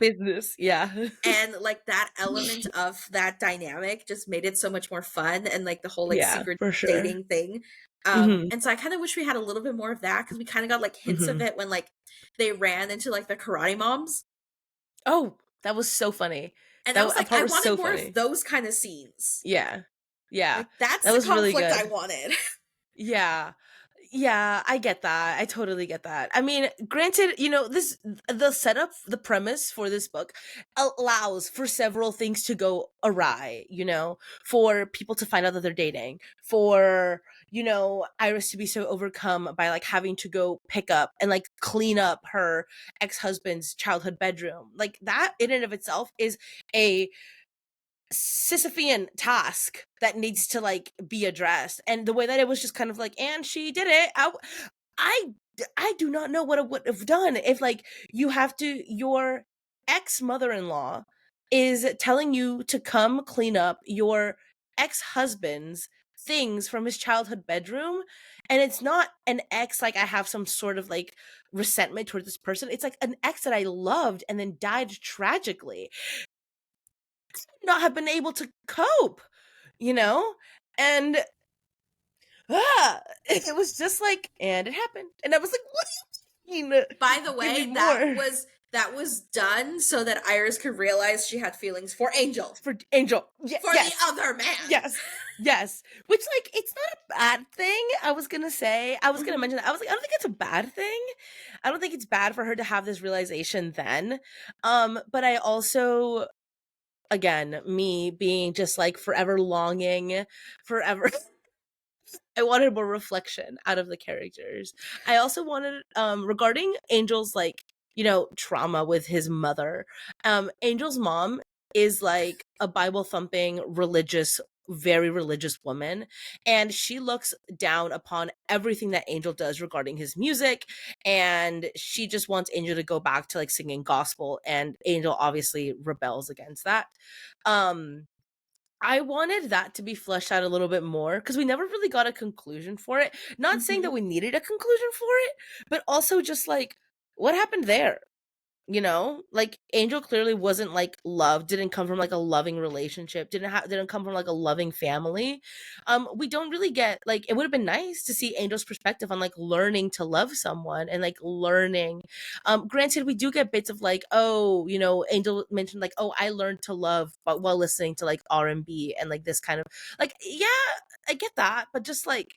Yeah. And like that element of that dynamic just made it so much more fun, and like the whole like secret dating thing. And so I kind of wish we had a little bit more of that, because we kind of got like hints of it when like they ran into like the karate moms. Oh, that was so funny. And I was like, I wanted more of those kind of scenes. Yeah. Yeah. Like, that's that the was conflict really good. I wanted. Yeah. Yeah, I get that. I totally get that. I mean, granted, the setup, the premise for this book allows for several things to go awry, for people to find out that they're dating, for, Iris to be so overcome by like having to go pick up and like clean up her ex-husband's childhood bedroom. Like that in and of itself is a Sisyphean task that needs to like be addressed. And the way that it was just kind of like, and she did it, I do not know what it would have done if like your ex-mother-in-law is telling you to come clean up your ex-husband's things from his childhood bedroom, and it's not an ex like I have some sort of like resentment toward this person. It's like an ex that I loved and then died tragically. Not have been able to cope, and it was just like, and it happened. And I was like, what do you mean? By the Give me way, more. that was done so that Iris could realize she had feelings for Angel. For Angel. For the Yes. other man. Yes. Yes. Which, like, it's not a bad thing. I was going to mention that. I was like, I don't think it's a bad thing. I don't think it's bad for her to have this realization then. But I also, again, me being just like forever longing, forever. I wanted more reflection out of the characters. I also wanted, regarding Angel's, like, trauma with his mother. Angel's mom is like a Bible thumping, very religious woman, and she looks down upon everything that Angel does regarding his music, and she just wants Angel to go back to like singing gospel, and Angel obviously rebels against that. Um, I wanted that to be fleshed out a little bit more because we never really got a conclusion for it. Not saying that we needed a conclusion for it, but also just like what happened there? Like Angel clearly wasn't like loved, didn't come from like a loving relationship, didn't come from like a loving family. We don't really get, like, it would have been nice to see Angel's perspective on like learning to love someone and like learning. Granted, we do get bits of like, oh, Angel mentioned like, oh, I learned to love but while listening to like R&B and like this kind of, like, yeah, I get that, but just like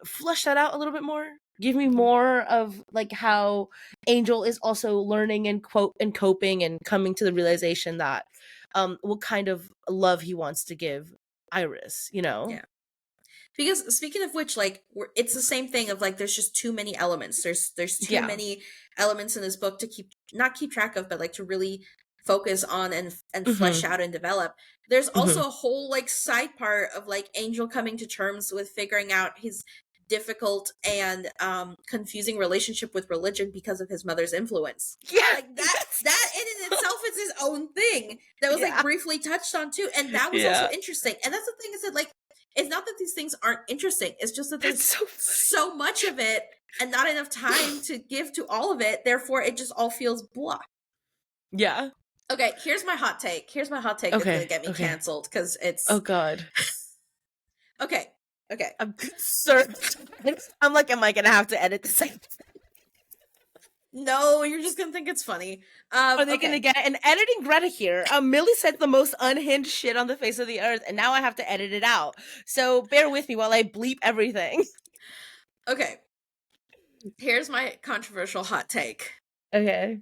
flush that out a little bit more. Give me more of like how Angel is also learning and coping and coming to the realization that what kind of love he wants to give Iris. Yeah. Because speaking of which, like, it's the same thing of like, there's just too many elements. There's too Yeah. many elements in this book to not keep track of, but like to really focus on and flesh out and develop. There's also a whole like side part of like Angel coming to terms with figuring out his difficult and confusing relationship with religion because of his mother's influence. Yeah, like that in itself is his own thing that was like briefly touched on too, and that was also interesting. And that's the thing, is that like, it's not that these things aren't interesting, it's just that there's so much of it and not enough time to give to all of it, therefore it just all feels blah. Yeah. Okay, here's my hot take that's gonna get me canceled because it's, oh god. okay I'm concerned. I'm like, am I gonna have to edit this? No, you're just gonna think it's funny. Are they gonna get an editing Greta here? Millie said the most unhinged shit on the face of the earth, and now I have to edit it out. So bear with me while I bleep everything. Okay. Here's my controversial hot take. Okay.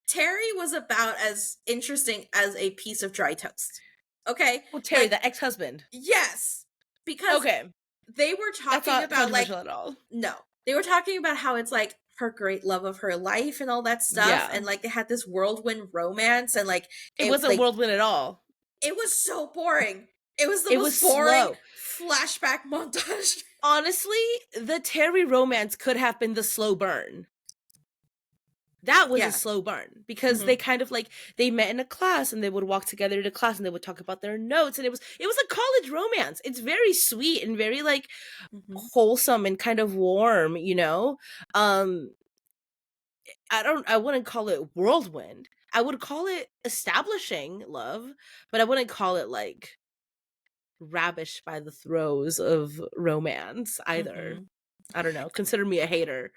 Terry was about as interesting as a piece of dry toast. Okay? Well, Terry, the ex-husband. Yes. Because they were talking about like, at all. No. They were talking about how it's like her great love of her life and all that stuff. Yeah. And like they had this whirlwind romance, and like it wasn't like, whirlwind at all. It was so boring. It was the most boring flashback montage. Honestly, the Terry romance could have been the slow burn. That was a slow burn because they kind of like, they met in a class and they would walk together to class and they would talk about their notes, and it was a college romance. It's very sweet and very like wholesome and kind of warm, I wouldn't call it whirlwind. I would call it establishing love, but I wouldn't call it like ravished by the throes of romance either. I don't know. Consider me a hater.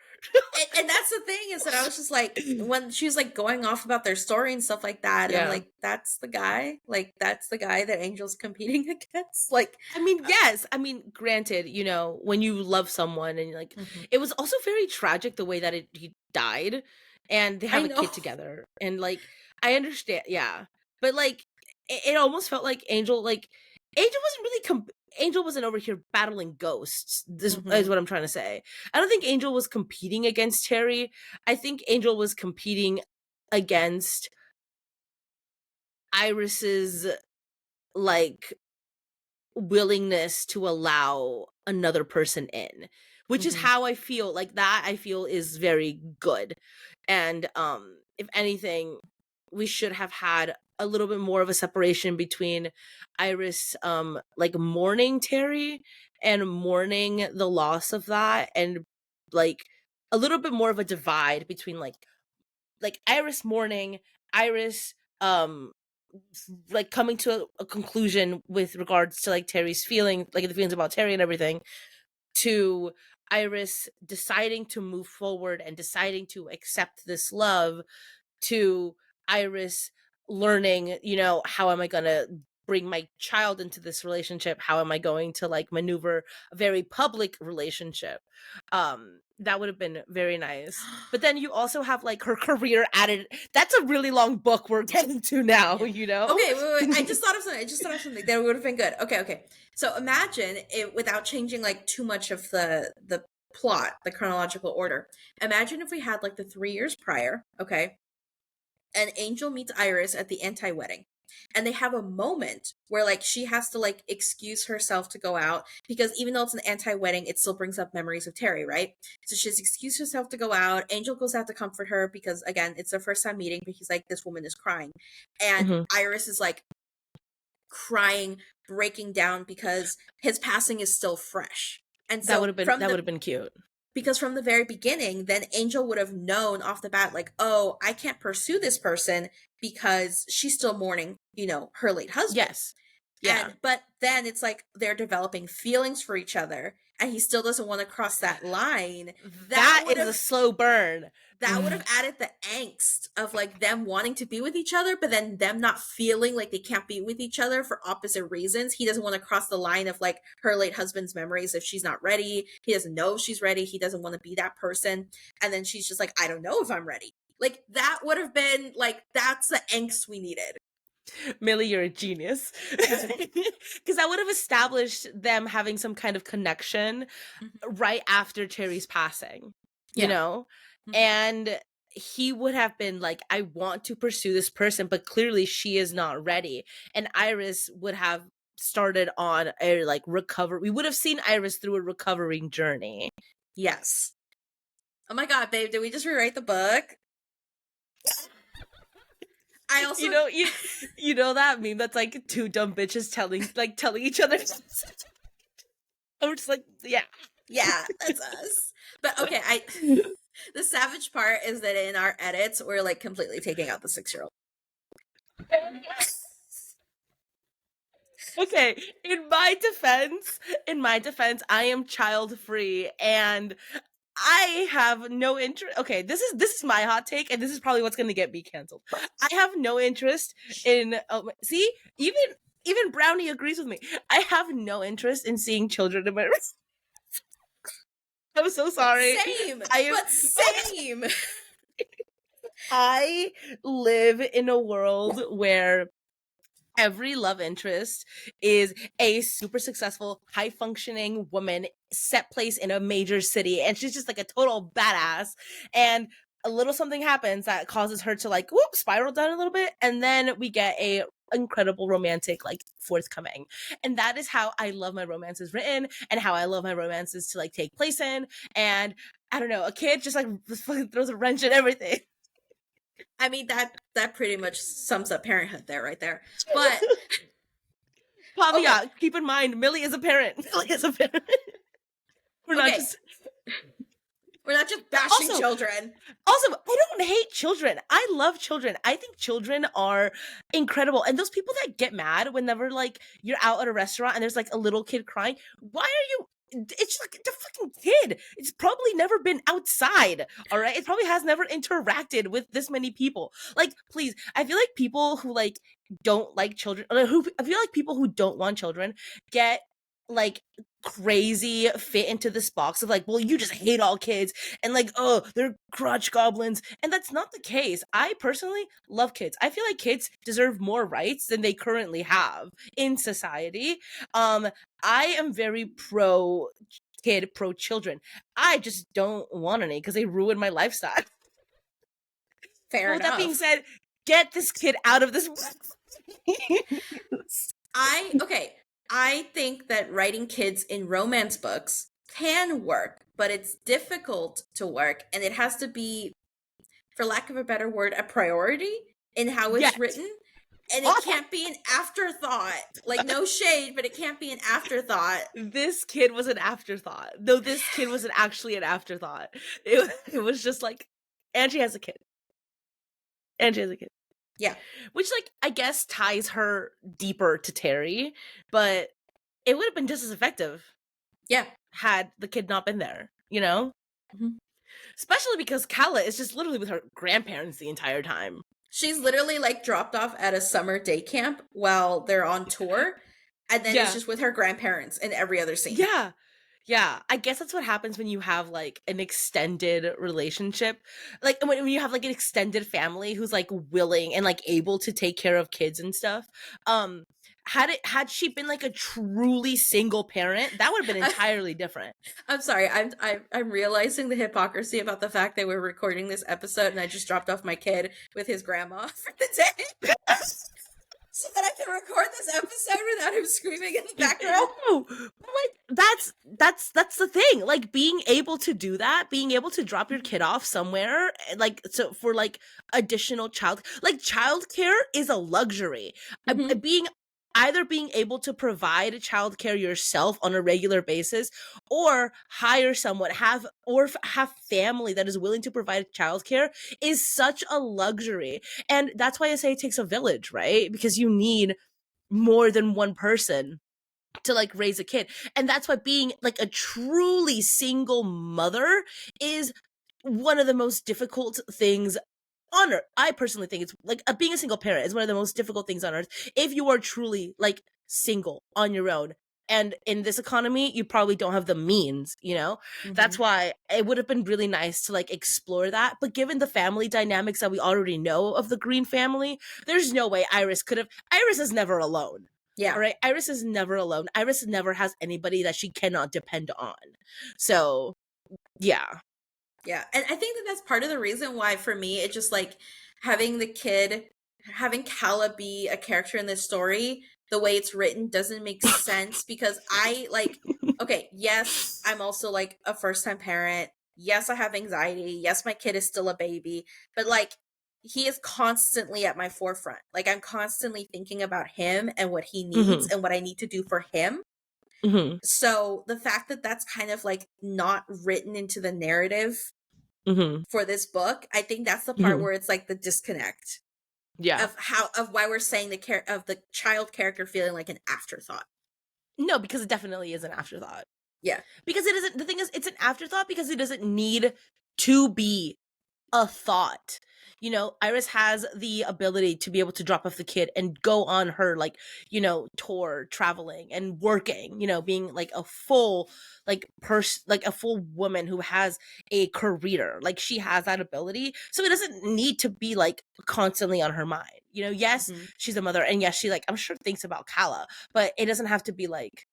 and that's the thing, is that I was just like, when she was like going off about their story and stuff like that, and I'm like, that's the guy that Angel's competing against. Like, I mean, yes. I mean, granted, when you love someone and like, it was also very tragic the way that he died, and they have a kid together, and like, I understand, but like, it almost felt like Angel wasn't really Angel wasn't over here battling ghosts. This is what I'm trying to say. I don't think Angel was competing against Terry. I think Angel was competing against Iris's like willingness to allow another person in, which is how I feel. Like, that I feel is very good. And if anything, we should have had a little bit more of a separation between Iris like mourning Terry and mourning the loss of that, and like a little bit more of a divide between like Iris mourning, Iris like coming to a conclusion with regards to like Terry's feeling, like the feelings about Terry and everything, to Iris deciding to move forward and deciding to accept this love, to Iris learning, you know, how am I going to bring my child into this relationship? How am I going to like maneuver a very public relationship? That would have been very nice. But then you also have like her career added. That's a really long book we're getting to now, Yeah. you know? Okay, wait. I just thought of something that would have been good. Okay. So imagine it without changing like too much of the plot, the chronological order. Imagine if we had like the 3 years prior, okay, and Angel meets Iris at the anti-wedding. And they have a moment where like she has to like excuse herself to go out because even though it's an anti-wedding, it still brings up memories of Terry, right? So she's excused herself to go out. Angel goes out to comfort her because again, it's their first time meeting, but he's like, this woman is crying. And Mhm. Iris is like crying, breaking down because his passing is still fresh. And That so would have been from that would the have been cute. because from the very beginning, then Angel would have known off the bat, like, oh, I can't pursue this person because she's still mourning, you know, her late husband. Yes. Yeah. But then it's like they're developing feelings for each other and he still doesn't want to cross that line. That That would is a have slow burn. added the angst of like them wanting to be with each other, but then them not feeling like they can't be with each other for opposite reasons. He doesn't want to cross the line of like her late husband's memories if she's not ready. He doesn't know if she's ready. He doesn't want to be that person. And then she's just like, I don't know if I'm ready. Like that would have been like, that's the angst we needed. Millie, you're a genius. Because I would have established them having some kind of connection Mm-hmm. right after Terry's passing, you Yeah. know? Mm-hmm. And he would have been like, I want to pursue this person, but clearly she is not ready. And Iris would have started on a like recovery. We would have seen Iris through a recovering journey. Yes. Oh my God, babe, did we just rewrite the book? I also You know that meme that's like two dumb bitches telling each other. I'm just like, yeah. yeah, that's us. But okay, the savage part is that in our edits, we're like completely taking out the 6-year-old. Okay, in my defense, I am child free and I have no interest. Okay, this is my hot take, and this is probably what's going to get me canceled. I have no interest in. See, even Brownie agrees with me. I have no interest in seeing children in my. I'm so sorry. Same, I am. but same. I live in a world where every love interest is a super successful, high functioning woman set place in a major city. And she's just like a total badass. And a little something happens that causes her to like, whoop, spiral down a little bit. And then we get a incredible romantic like forthcoming. And that is how I love my romances written and how I love my romances to like take place in. And I don't know, a kid just like throws a wrench in everything. I mean that pretty much sums up parenthood there, right there. But Caveat, keep in mind, Millie is a parent. Millie is a parent. We're not just bashing Also- children. Also, I don't hate children. I love children. I think children are incredible. And those people that get mad whenever like you're out at a restaurant and there's like a little kid crying, why are you it's like it's a fucking kid. It's probably never been outside. All right. It probably has never interacted with this many people. Like, please, I feel like people who like don't like children, I feel like people who don't want children get like crazy fit into this box of like, well, you just hate all kids and like, oh, they're crotch goblins. And that's not the case. I personally love kids. I feel like kids deserve more rights than they currently have in society. I am very pro kid, pro children. I just don't want any because they ruin my lifestyle. Fair Well, enough. that being said, get this kid out of this. I think that writing kids in romance books can work, but it's difficult to work and it has to be, for lack of a better word, a priority in how it's Yes. written. And it can't be an afterthought. Like, no shade, but it can't be an afterthought. This kid was an afterthought. Though this kid wasn't actually an afterthought. It was just like, Angie has a kid. Angie has a kid. Yeah. Which, like, I guess ties her deeper to Terry, but it would have been just as effective Yeah. had the kid not been there, you know? Mhm. Especially because Kala is just literally with her grandparents the entire time. She's literally like dropped off at a summer day camp while they're on tour, and then is Yeah. just with her grandparents in every other scene. Yeah. Yeah, I guess that's what happens when you have, like, an extended relationship. Like, when you have, like, an extended family who's, like, willing and, like, able to take care of kids and stuff. Had she been, like, a truly single parent, that would have been entirely different. I'm sorry. I'm realizing the hypocrisy about the fact that we're recording this episode and I just dropped off my kid with his grandma for the day so that I can record this episode without him screaming in the background. No, but, like, that's the thing. Like, being able to do that, being able to drop your kid off somewhere, like, so for, like, additional childcare is a luxury. Mhm. Being either being able to provide childcare yourself on a regular basis, or hire someone, have family that is willing to provide childcare, is such a luxury. And that's why I say it takes a village, right? Because you need more than one person to, like, raise a kid. And that's why being, like, a truly single mother is one of the most difficult things on earth. I personally think it's like, being a single parent is one of the most difficult things on earth if you are truly, like, single on your own. And in this economy, you probably don't have the means, you know? That's Mhm. why it would have been really nice to, like, explore that. But given the family dynamics that we already know of the Green family, there's no way Iris could have. Iris is never alone. Yeah. All right. Iris is never alone. Iris never has anybody that she cannot depend on. So, yeah. Yeah. And I think that that's part of the reason why, for me, it just like having the kid, having Kala be a character in this story, the way it's written doesn't make sense because I like, okay, yes, I'm also like a first time parent. Yes, I have anxiety. Yes, my kid is still a baby, but like, he is constantly at my forefront. Like, I'm constantly thinking about him and what he needs Hmm. and what I need to do for him. Hmm. So the fact that that's kind of like not written into the narrative Hmm. for this book, I think that's the part Hmm. where it's like the disconnect Yeah. of why we're saying of the child character feeling like an afterthought. No, because it definitely is an afterthought. Yeah. Because it isn't, the thing is, it's an afterthought because it doesn't need to be a thought. You know, Iris has the ability to be able to drop off the kid and go on her, like, you know, tour, traveling and working, you know, being like a full, like, like a full woman who has a career. Like, she has that ability. So it doesn't need to be, like, constantly on her mind. You know, yes, Mhm. she's a mother, and yes, she, like, I'm sure thinks about Kala, but it doesn't have to be like,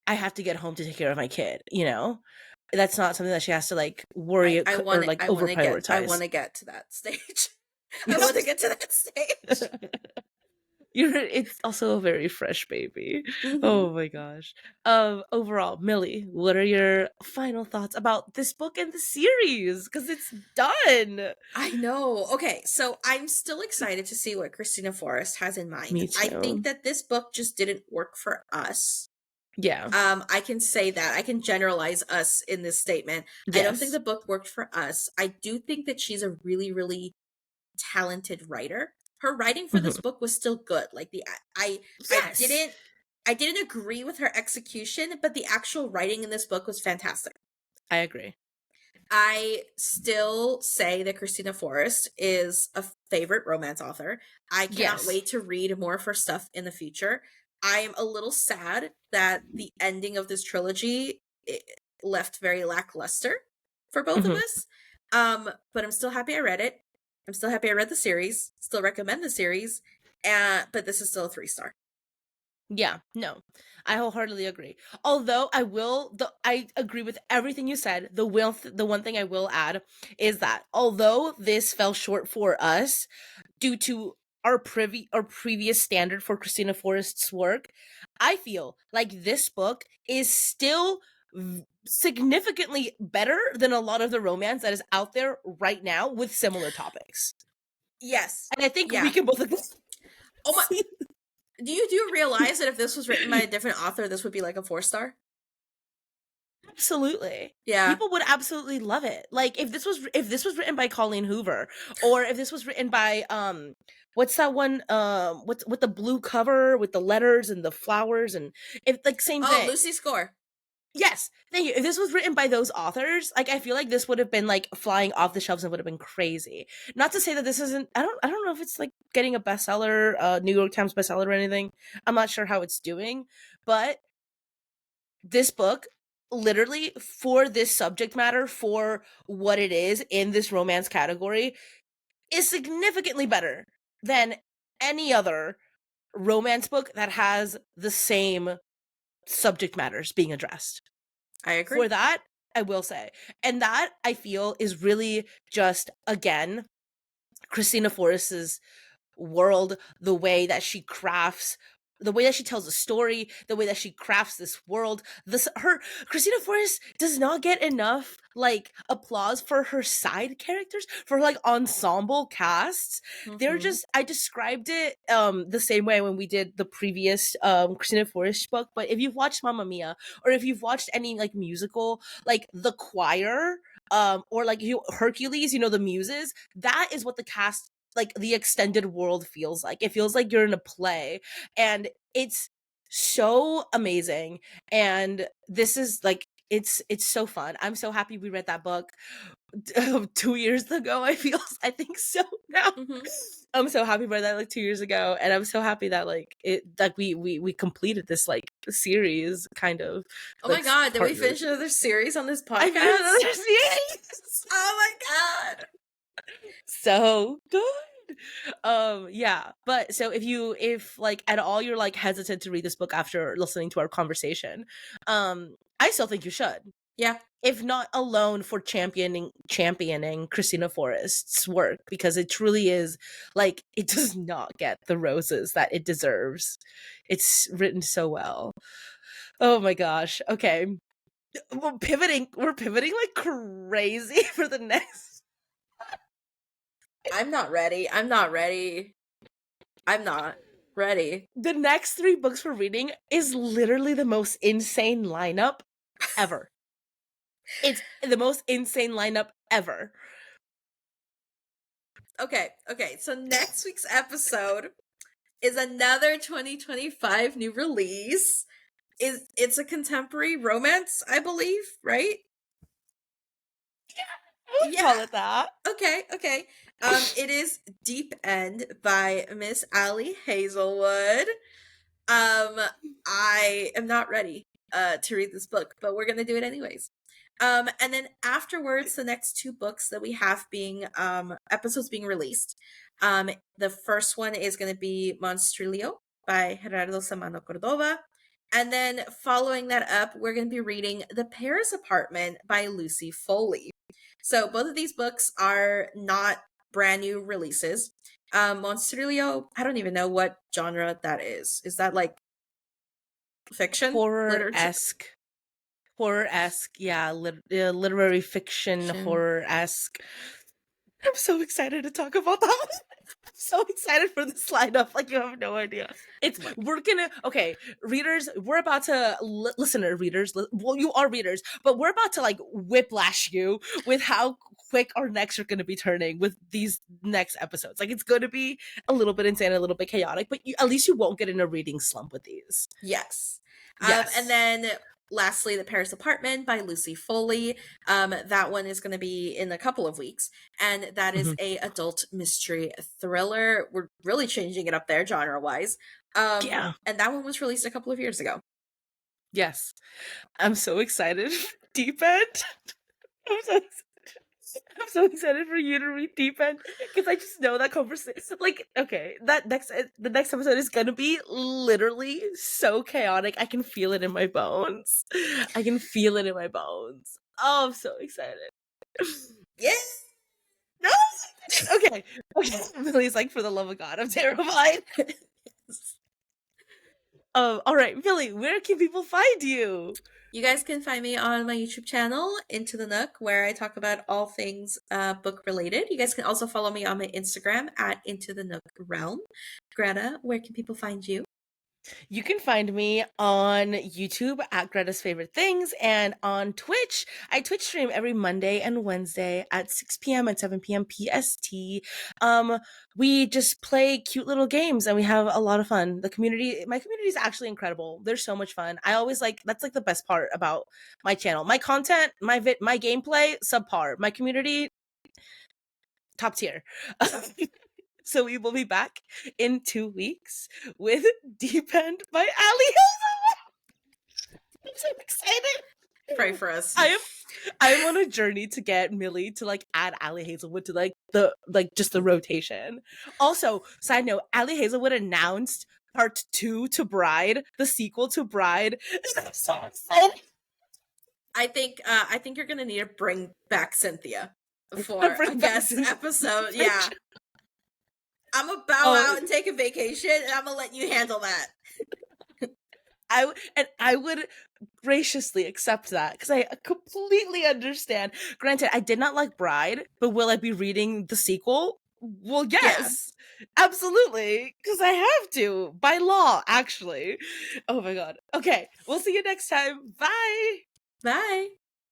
I have to get home to take care of my kid, you know? That's not something that she has to, like, worry I or, want like, I over want to get I prioritize. want to get to that stage. I want to get to that stage. It's also a very fresh baby. Mhm. Oh my gosh. Overall, Millie, what are your final thoughts about this book and the series? Because it's done. I know. Okay, so I'm still excited to see what Christina Forrest has in mind. Me I think too. that this book just didn't work for us. Yeah. I can say that. I can generalize us in this statement. I don't think Yes. the book worked for us. I do think that she's a really, really talented writer. Her writing for Hmm. this book was still good. Like I Yes. didn't agree with her execution, but the actual writing in this book was fantastic. I agree. I still say that Christina Forrest is a favorite romance author. I cannot Yes. wait to read more of her stuff in the future. I am a little sad that the ending of this trilogy left very lackluster for both of Hmm. us. But I'm still happy I read it. I'm still happy I read the series. Still recommend the series. But this is still a 3-star. Yeah, no, I wholeheartedly agree. Although I agree with everything you said. The one thing I will add is that although this fell short for us due to our previous standard for Christina Forrest's work, I feel like this book is still significantly better than a lot of the romance that is out there right now with similar topics. Yes. And I think we Yeah. can both Oh my, see. do you realize that if this was written by a different author, this would be like a 4-star? Absolutely. Yeah. People would absolutely love it. Like if this was written by Colleen Hoover, or if this was written by what's that one with the blue cover with the letters and the flowers, and if like same Oh, thing. Lucy Score. Yes, thank you. If this was written by those authors, like I feel like this would have been like flying off the shelves and would have been crazy. Not to say that this isn't. I don't know if it's like getting a bestseller, New York Times bestseller or anything. I'm not sure how it's doing, but this book, literally for this subject matter, for what it is in this romance category, is significantly better than any other romance book that has the same subject matters being addressed. I agree. For that, I will say. And that I feel is really just, again, Christina Forrest's world, the way that she crafts, the way that she tells a story, the way that she crafts this world. This her Christina Forrest does not get enough like applause for her side characters, for like ensemble casts. They're Mm-hmm. just, I described it the same way when we did the previous Christina Forrest book, but if you've watched Mamma Mia, or if you've watched any like musical, like the choir, or like Hercules, you know, the muses, that is what the cast, like the extended world, feels like. It feels like you're in a play, and it's so amazing. And this is like, it's so fun. I'm so happy we read that book 2 years ago. I think so now. Mm-hmm. I'm so happy we read that like 2 years ago, and I'm so happy that like it, like we completed this like series, kind of Oh my like god, did we partner. finish another series on this I finished podcast? another series. Oh my god. So good. Yeah, but so if like at all you're like hesitant to read this book after listening to our conversation, I still think you should. Yeah. If not alone for championing Christina Forrest's work, because it truly is like, it does not get the roses that it deserves. It's written so well. Oh my gosh. Okay. We're pivoting like crazy for the next. I'm not ready. I'm not ready. I'm not ready. The next 3 books we're reading is literally the most insane lineup ever. It's the most insane lineup ever. Okay, okay. So next week's episode is another 2025 new release. It's a contemporary romance, I believe, right? I would Yeah. call it that. Okay, okay. It is Deep End by Miss Allie Hazelwood. I am not ready to read this book, but we're gonna do it anyways. And then afterwards, the next 2 books that we have being episodes being released. The first one is gonna be Monstrilio by Gerardo Samano Cordova. And then following that up, we're gonna be reading The Paris Apartment by Lucy Foley. So both of these books are not brand new releases. Monstrilio, I don't even know what genre that is. Is that like fiction? Literature? Horror-esque, yeah, literary fiction, Fiction. horror-esque. I'm so excited to talk about that. I'm so excited for this lineup, like you have no idea. It's Oh my- we're gonna okay, readers. We're about to listener readers. Well, you are readers, but we're about to like whiplash you with how quick our necks are gonna be turning with these next episodes. Like it's gonna be a little bit insane, a little bit chaotic, but at least you won't get in a reading slump with these. Yes. Yes. And then lastly, The Paris Apartment by Lucy Foley. That one is going to be in a couple of weeks. And that is Mhm. a adult mystery thriller. We're really changing it up there genre-wise. Yeah. And that one was released a couple of years ago. Yes. I'm so excited. Deep End. I'm so excited. I'm so excited for you to read Deep End, because I just know that conversation. Like, okay, the next episode is gonna be literally so chaotic. I can feel it in my bones. I can feel it in my bones. Oh, I'm so excited. Yes. No. Okay. Okay. Millie's like, for the love of God, I'm terrified. All right, Millie, where can people find you? You guys can find me on my YouTube channel, Into the Nook, where I talk about all things book related. You guys can also follow me on my Instagram at Into the Nook Realm. Greta, where can people find you? You can find me on YouTube at Greta's Favorite Things and on Twitch. I Twitch stream every Monday and Wednesday at 6 p.m. and 7 p.m. PST. We just play cute little games and we have a lot of fun. My community is actually incredible. They're so much fun. I always that's like the best part about my channel. My content, my gameplay, subpar. My community, top tier. So we will be back in 2 weeks with Deep End by Ali. I'm so Pray excited. for us. I am on a journey to get Millie to like add Ali Hazelwood to just the rotation. Also, side note, Ali Hazelwood announced part 2 to Bride, the sequel to Bride. I'm so excited. I think you're gonna need to bring back Cynthia for a guest episode. Yeah. I'm gonna bow out and take a vacation, and I'm gonna let you handle that. I would graciously accept that because I completely understand. Granted, I did not like Bride, but will I be reading the sequel? Well, yes, absolutely, because I have to by law. Actually, oh my god. Okay, we'll see you next time. Bye. Bye.